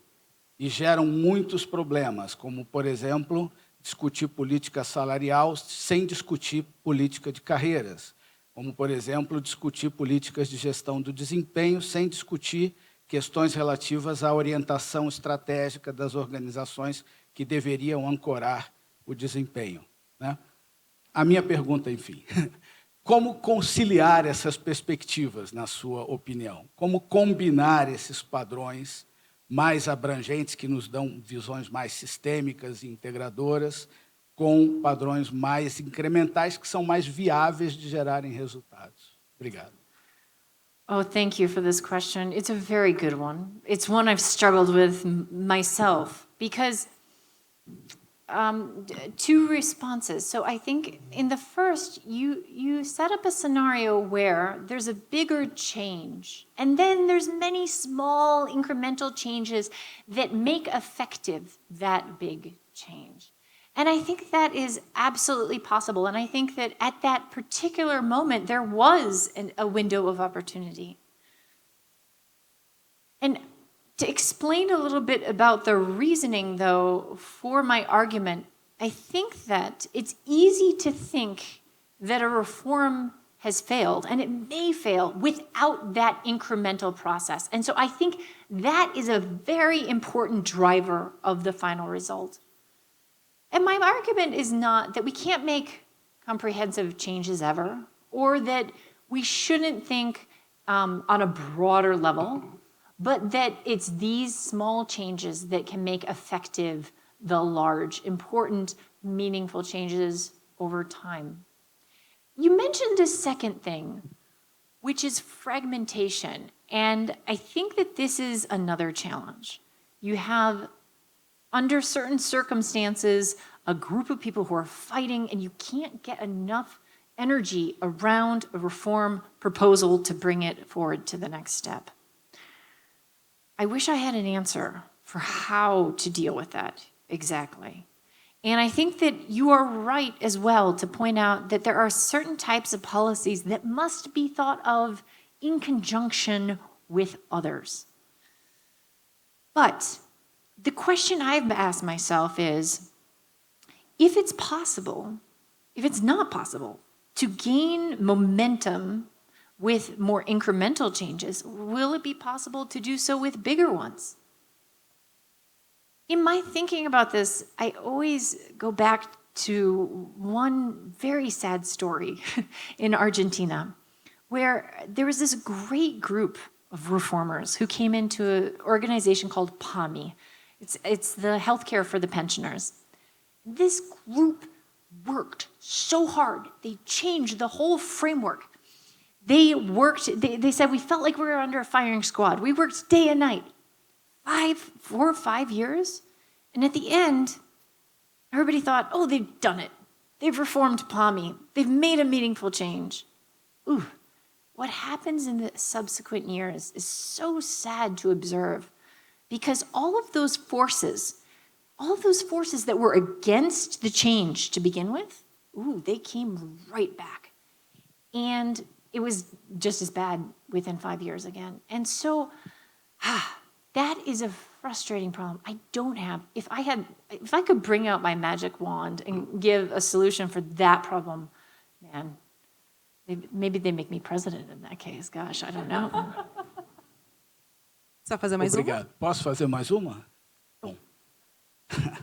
e geram muitos problemas, como, por exemplo, discutir política salarial sem discutir política de carreiras, como, por exemplo, discutir políticas de gestão do desempenho sem discutir questões relativas à orientação estratégica das organizações que deveriam ancorar o desempenho, né? A minha pergunta, enfim, como conciliar essas perspectivas, na sua opinião? Como combinar esses padrões mais abrangentes, que nos dão visões mais sistêmicas e integradoras, com padrões mais incrementais, que são mais viáveis de gerarem resultados. Obrigado. Oh, thank you for this question. It's a very good one. It's one I've struggled with myself because two responses. So I think in the first, you set up a scenario where there's a bigger change, and then there's many small incremental changes that make effective that big change. And I think that is absolutely possible. And I think that at that particular moment, there was a window of opportunity. And to explain a little bit about the reasoning, though, for my argument, I think that it's easy to think that a reform has failed, and it may fail without that incremental process. And so I think that is a very important driver of the final result. And my argument is not that we can't make comprehensive changes ever, or that we shouldn't think on a broader level, but that it's these small changes that can make effective the large, important, meaningful changes over time. You mentioned a second thing, which is fragmentation. And I think that this is another challenge. You have, under certain circumstances, a group of people who are fighting, and you can't get enough energy around a reform proposal to bring it forward to the next step. I wish I had an answer for how to deal with that exactly. And I think that you are right as well to point out that there are certain types of policies that must be thought of in conjunction with others. But the question I've asked myself is, if it's possible, if it's not possible, to gain momentum with more incremental changes, will it be possible to do so with bigger ones? In my thinking about this, I always go back to one very sad story in Argentina, where there was this great group of reformers who came into an organization called PAMI. It's the healthcare for the pensioners. This group worked so hard. They changed the whole framework. They said, we felt like we were under a firing squad. We worked day and night, 4 or 5 years. And at the end, everybody thought, oh, they've done it. They've reformed PAMI. They've made a meaningful change. Ooh, what happens in the subsequent years is so sad to observe, because all of those forces that were against the change to begin with, ooh, they came right back. And it was just as bad within 5 years again. And so that is a frustrating problem. I don't have, if I could bring out my magic wand and give a solution for that problem, man, maybe they make me president in that case. Gosh, I don't know. Você vai fazer mais Obrigado. Posso fazer mais uma? Bom. A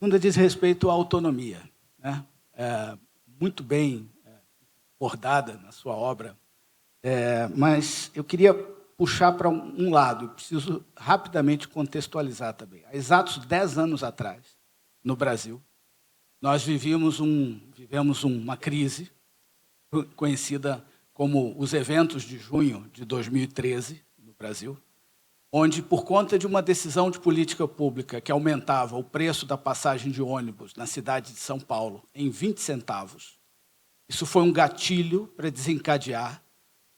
segunda diz respeito à autonomia, né? Muito bem abordada na sua obra, mas eu queria puxar para um lado, preciso rapidamente contextualizar também. Há exatos 10 anos atrás, no Brasil, nós vivemos uma crise conhecida como os eventos de junho de 2013, no Brasil, onde, por conta de uma decisão de política pública que aumentava o preço da passagem de ônibus na cidade de São Paulo em 20 centavos, isso foi um gatilho para desencadear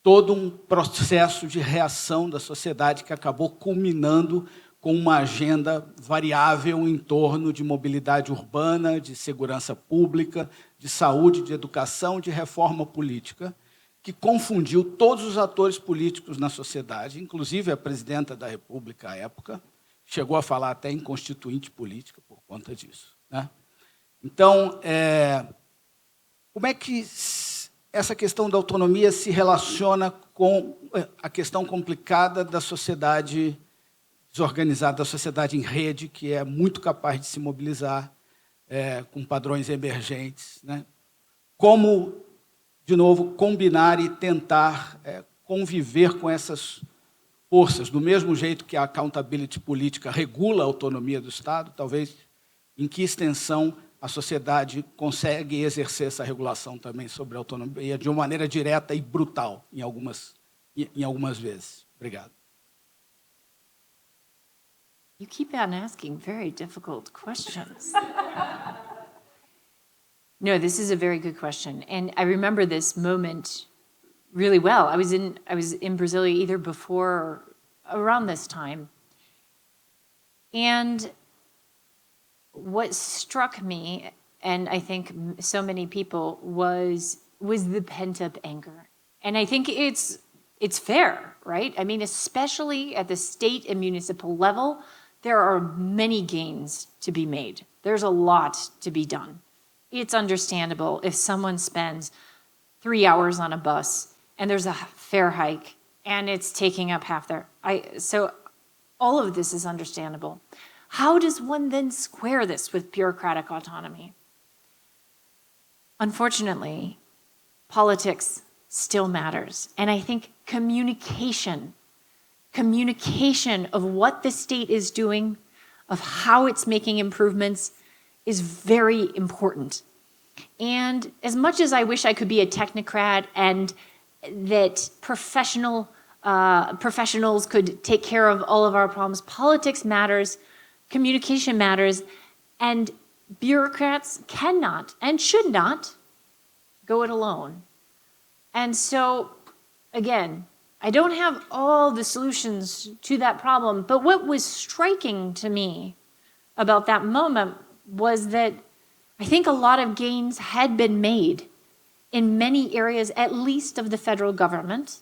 todo um processo de reação da sociedade que acabou culminando com uma agenda variável em torno de mobilidade urbana, de segurança pública, de saúde, de educação, de reforma política, que confundiu todos os atores políticos na sociedade, inclusive a presidenta da República à época, chegou a falar até em constituinte política por conta disso, né? Então, como é que essa questão da autonomia se relaciona com a questão complicada da sociedade desorganizada, da sociedade em rede, que é muito capaz de se mobilizar com padrões emergentes, né? Como, de novo, combinar e tentar conviver com essas forças, do mesmo jeito que a accountability política regula a autonomia do Estado, talvez em que extensão a sociedade consegue exercer essa regulação também sobre a autonomia de uma maneira direta e brutal, em algumas vezes. Obrigado. You keep on asking very difficult questions. No, this is a very good question. And I remember this moment really well. I was in Brazil either before or around this time. And what struck me, and I think so many people, was the pent-up anger. And I think it's fair, right? I mean, especially at the state and municipal level, there are many gains to be made. There's a lot to be done. It's understandable if someone spends 3 hours on a bus and there's a fare hike and it's taking up half their... So all of this is understandable. How does one then square this with bureaucratic autonomy? Unfortunately, politics still matters. And I think communication of what the state is doing, of how it's making improvements, is very important. And as much as I wish I could be a technocrat and that professionals could take care of all of our problems, politics matters, communication matters, and bureaucrats cannot and should not go it alone. And so, again, I don't have all the solutions to that problem, but what was striking to me about that moment was that I think a lot of gains had been made in many areas, at least of the federal government.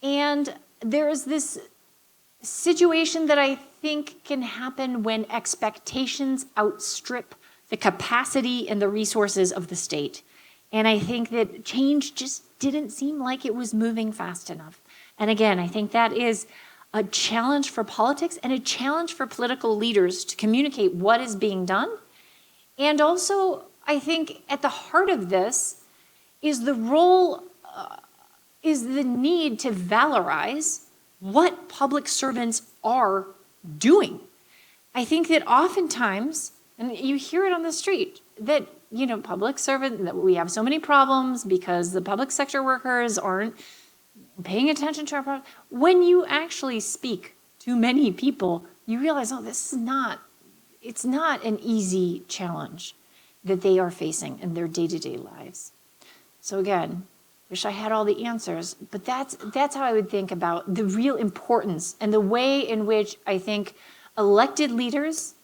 And there is this situation that I think can happen when expectations outstrip the capacity and the resources of the state. And I think that change just didn't seem like it was moving fast enough. And again, I think that is a challenge for politics and a challenge for political leaders to communicate what is being done. And also, I think at the heart of this is the role, is the need to valorize what public servants are doing. I think that oftentimes, and you hear it on the street, that public servant, that we have so many problems because the public sector workers aren't paying attention to our problems. When you actually speak to many people, you realize, it's not an easy challenge that they are facing in their day-to-day lives. So again, wish I had all the answers, but that's how I would think about the real importance and the way in which I think elected leaders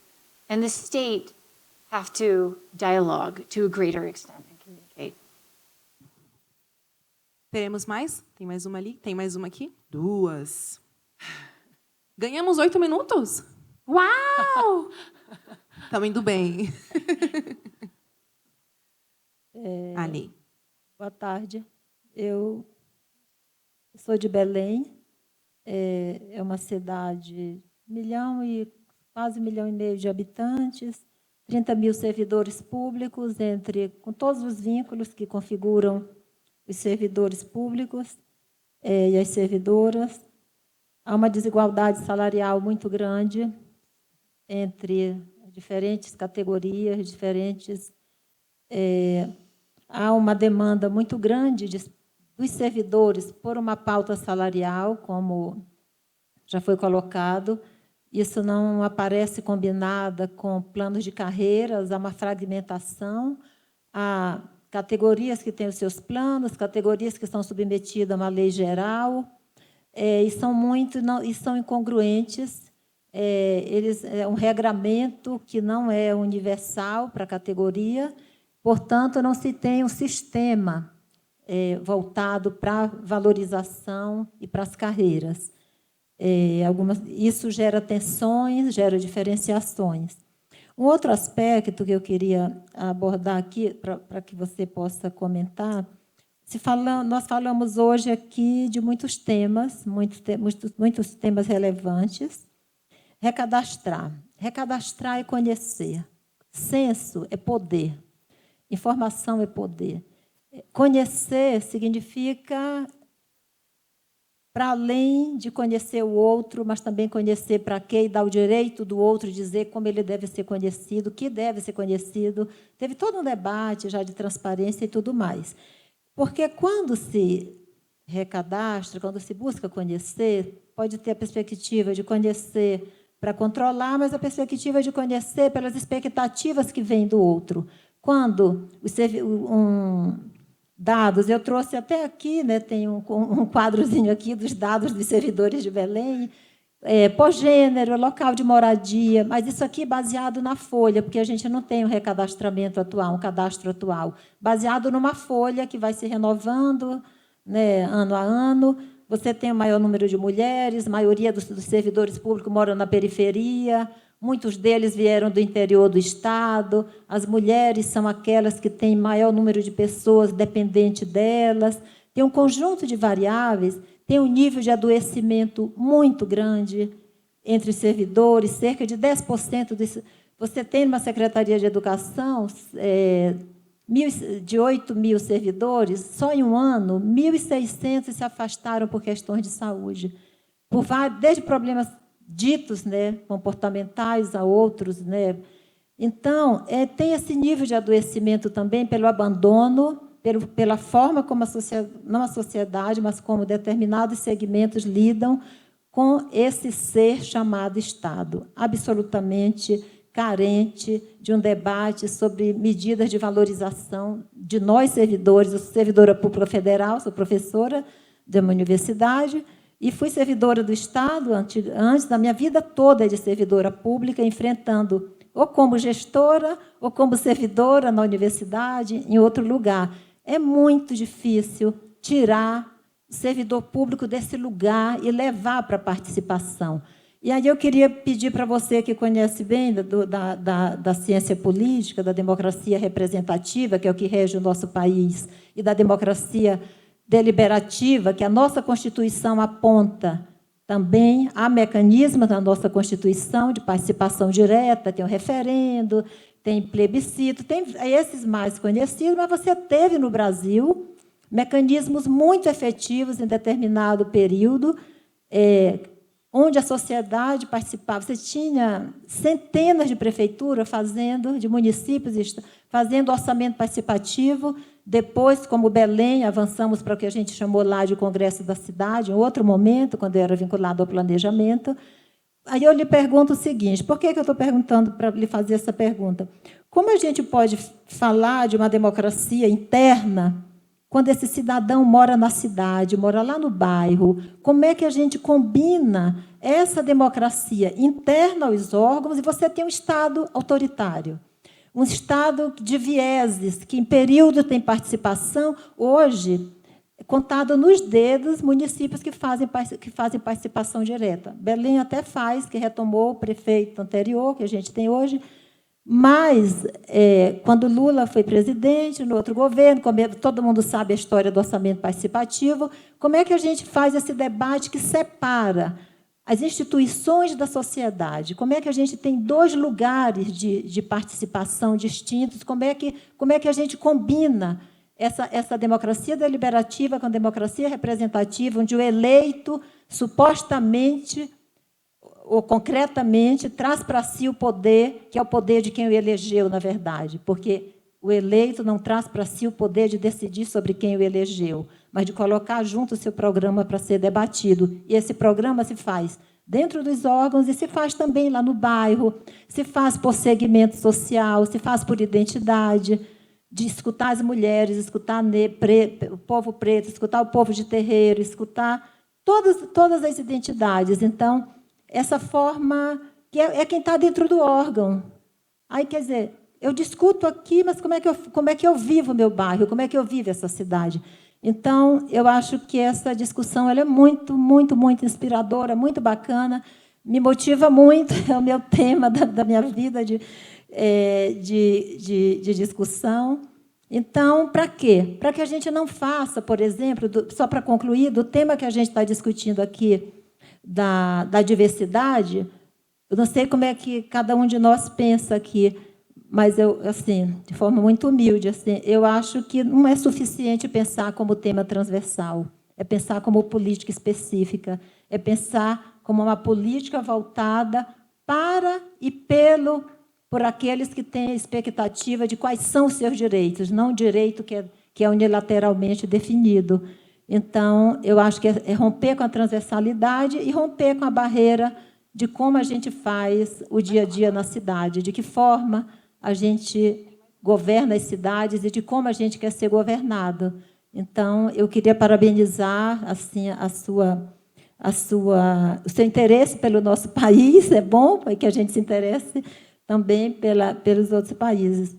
and the state have to dialogue to a greater extent and communicate. Teremos mais? Tem mais uma ali? Tem mais uma aqui? 2. Ganhamos 8 minutos? Uau! Estamos indo bem. Ali. Boa tarde. Eu sou de Belém. É uma cidade quase 1,5 milhão de habitantes, 30 mil servidores públicos, com todos os vínculos que configuram os servidores públicos e as servidoras. Há uma desigualdade salarial muito grande entre diferentes categorias, há uma demanda muito grande dos servidores por uma pauta salarial, como já foi colocado. Isso não aparece combinada com planos de carreiras, há uma fragmentação, há categorias que têm os seus planos, categorias que estão submetidas a uma lei geral, e são incongruentes. É um regramento que não é universal para a categoria, portanto, não se tem um sistema voltado para a valorização e para as carreiras. Isso gera tensões, gera diferenciações. Um outro aspecto que eu queria abordar aqui, para que você possa comentar, nós falamos hoje aqui de muitos temas relevantes. Recadastrar é conhecer. Censo é poder. Informação é poder. Conhecer significa para além de conhecer o outro, mas também conhecer para quê e dar o direito do outro dizer como ele deve ser conhecido, o que deve ser conhecido. Teve todo um debate já de transparência e tudo mais. Porque quando se recadastra, quando se busca conhecer, pode ter a perspectiva de conhecer para controlar, mas a perspectiva de conhecer pelas expectativas que vêm do outro. Quando dados, eu trouxe até aqui, né, tem um quadrozinho aqui dos dados dos servidores de Belém, por gênero, local de moradia, mas isso aqui baseado na folha, porque a gente não tem um recadastramento atual, um cadastro atual, baseado numa folha que vai se renovando, né, ano a ano. Você tem o maior número de mulheres, a maioria dos servidores públicos moram na periferia, muitos deles vieram do interior do Estado, as mulheres são aquelas que têm maior número de pessoas dependente delas, tem um conjunto de variáveis, tem um nível de adoecimento muito grande entre os servidores, cerca de 10% disso. Você tem numa Secretaria de Educação de 8 mil servidores, só em um ano, 1.600 se afastaram por questões de saúde, desde problemas ditos, né, comportamentais a outros. Né. Então, tem esse nível de adoecimento também pelo abandono, pela forma como não a sociedade, mas como determinados segmentos lidam com esse ser chamado Estado, absolutamente carente de um debate sobre medidas de valorização de nós, servidores. Eu sou servidora pública federal, sou professora de uma universidade, e fui servidora do Estado antes da minha vida toda de servidora pública, enfrentando ou como gestora ou como servidora na universidade, em outro lugar. É muito difícil tirar o servidor público desse lugar e levar para a participação. E aí eu queria pedir para você, que conhece bem da ciência política, da democracia representativa, que é o que rege o nosso país, e da democracia deliberativa, que a nossa Constituição aponta também, há mecanismos na nossa Constituição de participação direta, tem o referendo, tem plebiscito, tem esses mais conhecidos, mas você teve no Brasil mecanismos muito efetivos em determinado período, onde a sociedade participava. Você tinha centenas de prefeituras de municípios, fazendo orçamento participativo. Depois, como Belém, avançamos para o que a gente chamou lá de Congresso da Cidade, em outro momento, quando era vinculado ao planejamento. Aí eu lhe pergunto o seguinte: por que eu estou perguntando para lhe fazer essa pergunta? Como a gente pode falar de uma democracia interna quando esse cidadão mora na cidade, mora lá no bairro? Como é que a gente combina essa democracia interna aos órgãos e você tem um Estado autoritário? Um Estado de vieses, que em período tem participação. Hoje, contado nos dedos, municípios que fazem participação direta. Belém até faz, que retomou o prefeito anterior, que a gente tem hoje. Mas, quando Lula foi presidente, no outro governo, todo mundo sabe a história do orçamento participativo, como é que a gente faz esse debate que separa as instituições da sociedade? Como é que a gente tem dois lugares de participação distintos? Como é que a gente combina essa democracia deliberativa com a democracia representativa, onde o eleito, supostamente ou concretamente, traz para si o poder, que é o poder de quem o elegeu, na verdade, porque o eleito não traz para si o poder de decidir sobre quem o elegeu, mas de colocar junto o seu programa para ser debatido. E esse programa se faz dentro dos órgãos e se faz também lá no bairro, se faz por segmento social, se faz por identidade, de escutar as mulheres, escutar o povo preto, escutar o povo de terreiro, escutar todas as identidades. Então, essa forma que é quem está dentro do órgão. Aí, quer dizer, eu discuto aqui, mas como é que eu vivo o meu bairro, como é que eu vivo essa cidade? Então, eu acho que essa discussão ela é muito, muito, muito inspiradora, muito bacana, me motiva muito, é o meu tema da minha vida de discussão. Então, para quê? Para que a gente não faça, por exemplo, só para concluir, do tema que a gente está discutindo aqui, da diversidade, eu não sei como é que cada um de nós pensa aqui, mas eu, assim, de forma muito humilde, assim, eu acho que não é suficiente pensar como tema transversal. é pensar como política específica, é pensar como uma política voltada para e por aqueles que têm a expectativa de quais são os seus direitos, não o direito que é unilateralmente definido. Então, eu acho que é romper com a transversalidade e romper com a barreira de como a gente faz o dia a dia na cidade, de que forma a gente governa as cidades e de como a gente quer ser governado. Então, eu queria parabenizar assim, o seu interesse pelo nosso país, é bom que a gente se interesse também pelos outros países.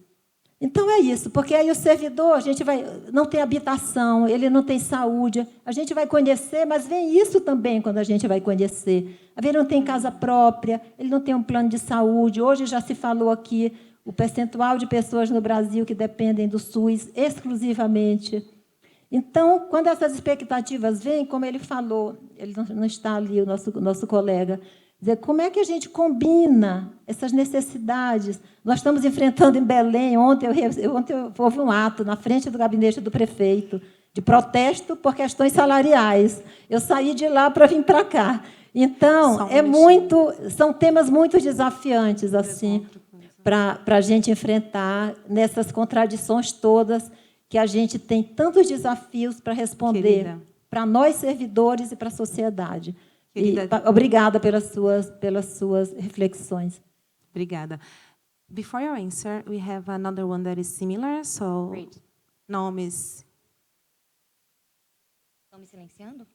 Então, é isso, porque aí o servidor, a gente não tem habitação, ele não tem saúde, a gente vai conhecer, mas vem isso também quando a gente vai conhecer. Ele não tem casa própria, ele não tem um plano de saúde. Hoje já se falou aqui o percentual de pessoas no Brasil que dependem do SUS exclusivamente. Então, quando essas expectativas vêm, como ele falou, ele não está ali, o nosso colega, dizer, como é que a gente combina essas necessidades? Nós estamos enfrentando em Belém, ontem houve um ato na frente do gabinete do prefeito, de protesto por questões salariais. Eu saí de lá para vir para cá. Então, são temas muito desafiantes assim, para a gente enfrentar nessas contradições todas que a gente tem tantos desafios para responder para nós, servidores, e para a sociedade. Obrigada pelas suas reflexões. Obrigada. Before your answer, we have another one that is similar, so Great. nomes. Estão me silenciando?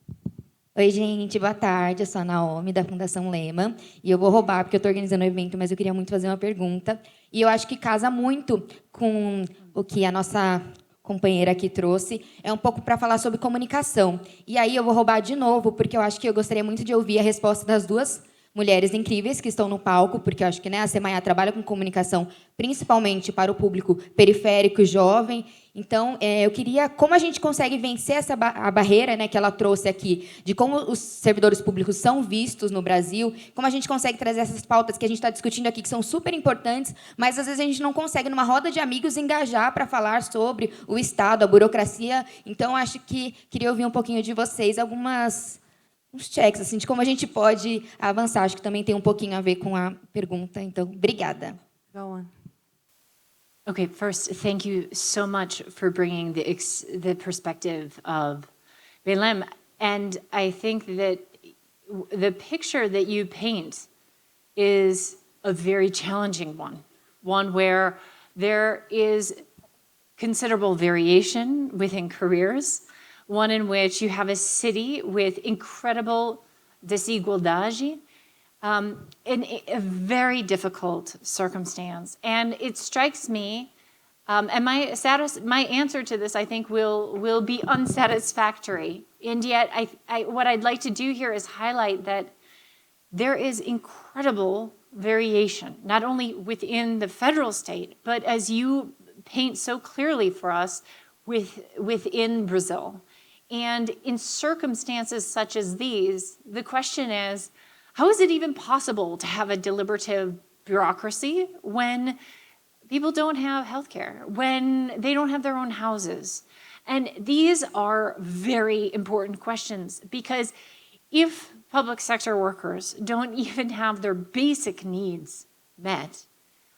Oi, gente, boa tarde. Eu sou a Naomi, da Fundação Lema, e eu vou roubar, porque eu estou organizando o evento, mas eu queria muito fazer uma pergunta. E eu acho que casa muito com o que a nossa companheira aqui trouxe, é um pouco para falar sobre comunicação. E aí eu vou roubar de novo, porque eu acho que eu gostaria muito de ouvir a resposta das duas mulheres incríveis que estão no palco, porque eu acho que a Semaya trabalha com comunicação principalmente para o público periférico, jovem. Então, eu queria como a gente consegue vencer a barreira, que ela trouxe aqui, de como os servidores públicos são vistos no Brasil, como a gente consegue trazer essas pautas que a gente está discutindo aqui, que são super importantes, mas, às vezes, a gente não consegue, numa roda de amigos, engajar para falar sobre o Estado, a burocracia. Então, acho que queria ouvir um pouquinho de vocês, uns checks assim, de como a gente pode avançar. Acho que também tem um pouquinho a ver com a pergunta. Então, obrigada. Go on. Okay, first, thank you so much for bringing the perspective of Belém. And I think that the picture that you paint is a very challenging one where there is considerable variation within careers, one in which you have a city with incredible desigualdade, in a very difficult circumstance. And it strikes me, and my answer to this, I think, will be unsatisfactory. And yet, what I'd like to do here is highlight that there is incredible variation, not only within the federal state, but as you paint so clearly for us, within Brazil. And in circumstances such as these, the question is, how is it even possible to have a deliberative bureaucracy when people don't have health care, when they don't have their own houses? And these are very important questions, because if public sector workers don't even have their basic needs met,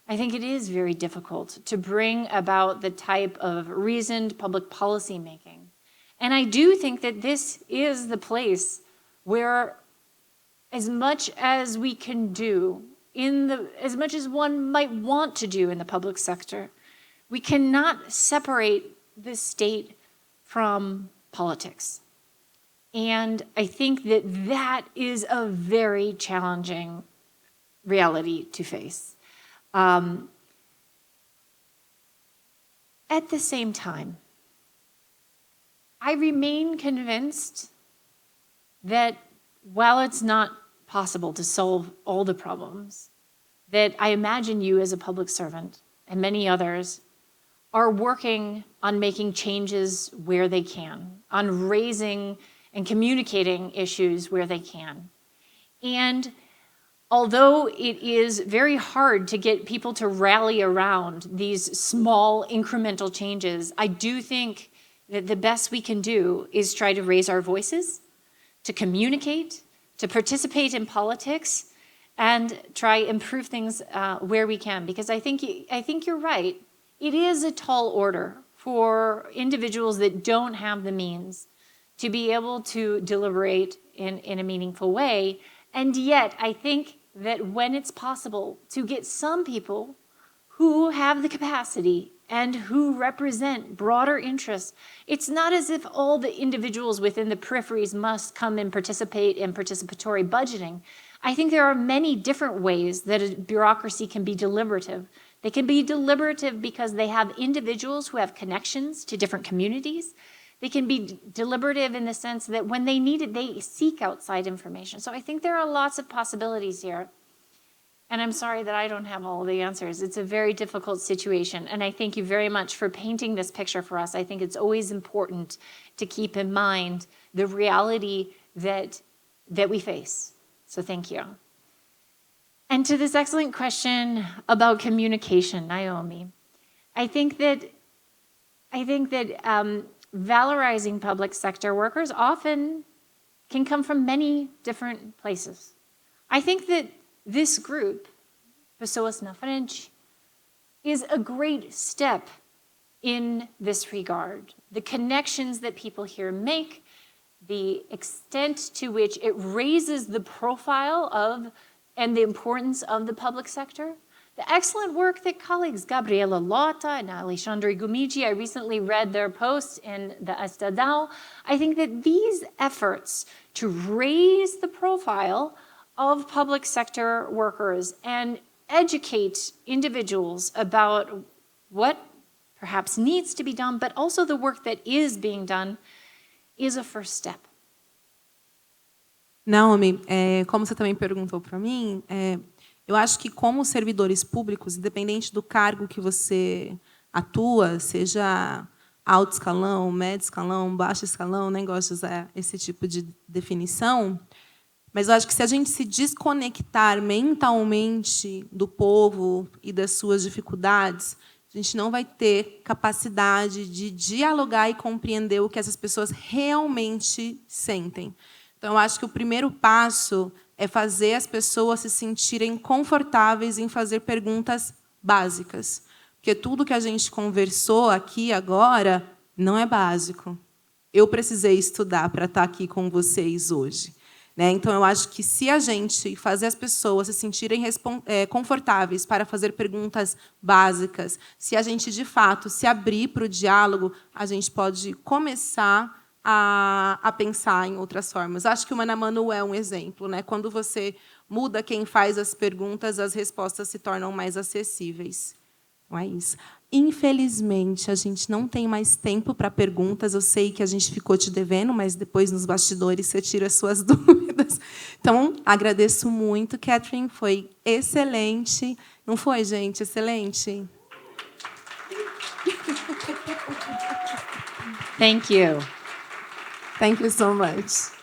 I think it is very difficult to bring about the type of reasoned public policy making. And I do think that this is the place where, as much as we can do, as much as one might want to do in the public sector, we cannot separate the state from politics. And I think that that is a very challenging reality to face. At the same time, I remain convinced that while it's not possible to solve all the problems, that I imagine you as a public servant and many others are working on making changes where they can, on raising and communicating issues where they can. And although it is very hard to get people to rally around these small incremental changes, I do think that the best we can do is try to raise our voices, to communicate, to participate in politics, and try improve things where we can. Because I think you're right. It is a tall order for individuals that don't have the means to be able to deliberate in a meaningful way. And yet, I think that when it's possible to get some people who have the capacity and who represent broader interests, it's not as if all the individuals within the peripheries must come and participate in participatory budgeting. I think there are many different ways that a bureaucracy can be deliberative. They can be deliberative because they have individuals who have connections to different communities. They can be deliberative in the sense that when they need it, they seek outside information. So I think there are lots of possibilities here. And I'm sorry that I don't have all the answers. It's a very difficult situation. And I thank you very much for painting this picture for us. I think it's always important to keep in mind the reality that we face. So thank you. And to this excellent question about communication, Naomi, I think that valorizing public sector workers often can come from many different places. I think that this group, Pessoas na Frente, is a great step in this regard. The connections that people here make, the extent to which it raises the profile of and the importance of the public sector, the excellent work that colleagues Gabriela Lota and Alexandre Gumigi, I recently read their post in the Estado. I think that these efforts to raise the profile of public sector workers and educate individuals about what perhaps needs to be done, but also the work that is being done, is a first step. Naomi, como você também perguntou para mim, eu acho que como servidores públicos, independente do cargo que você atua, seja alto escalão, médio escalão, baixo escalão, nem gosto de usar esse tipo de definição, mas eu acho que se a gente se desconectar mentalmente do povo e das suas dificuldades, a gente não vai ter capacidade de dialogar e compreender o que essas pessoas realmente sentem. Então, eu acho que o primeiro passo é fazer as pessoas se sentirem confortáveis em fazer perguntas básicas. Porque tudo que a gente conversou aqui agora não é básico. Eu precisei estudar para estar aqui com vocês hoje. Então, eu acho que se a gente fazer as pessoas se sentirem confortáveis para fazer perguntas básicas, se a gente, de fato, se abrir para o diálogo, a gente pode começar a pensar em outras formas. Acho que o Manamanu é um exemplo. Quando você muda quem faz as perguntas, as respostas se tornam mais acessíveis. Não é isso. Infelizmente, a gente não tem mais tempo para perguntas. Eu sei que a gente ficou te devendo, mas depois, nos bastidores, você tira as suas dúvidas. Então, agradeço muito, Katherine. Foi excelente. Não foi, gente? Excelente? Thank you. Thank you so much.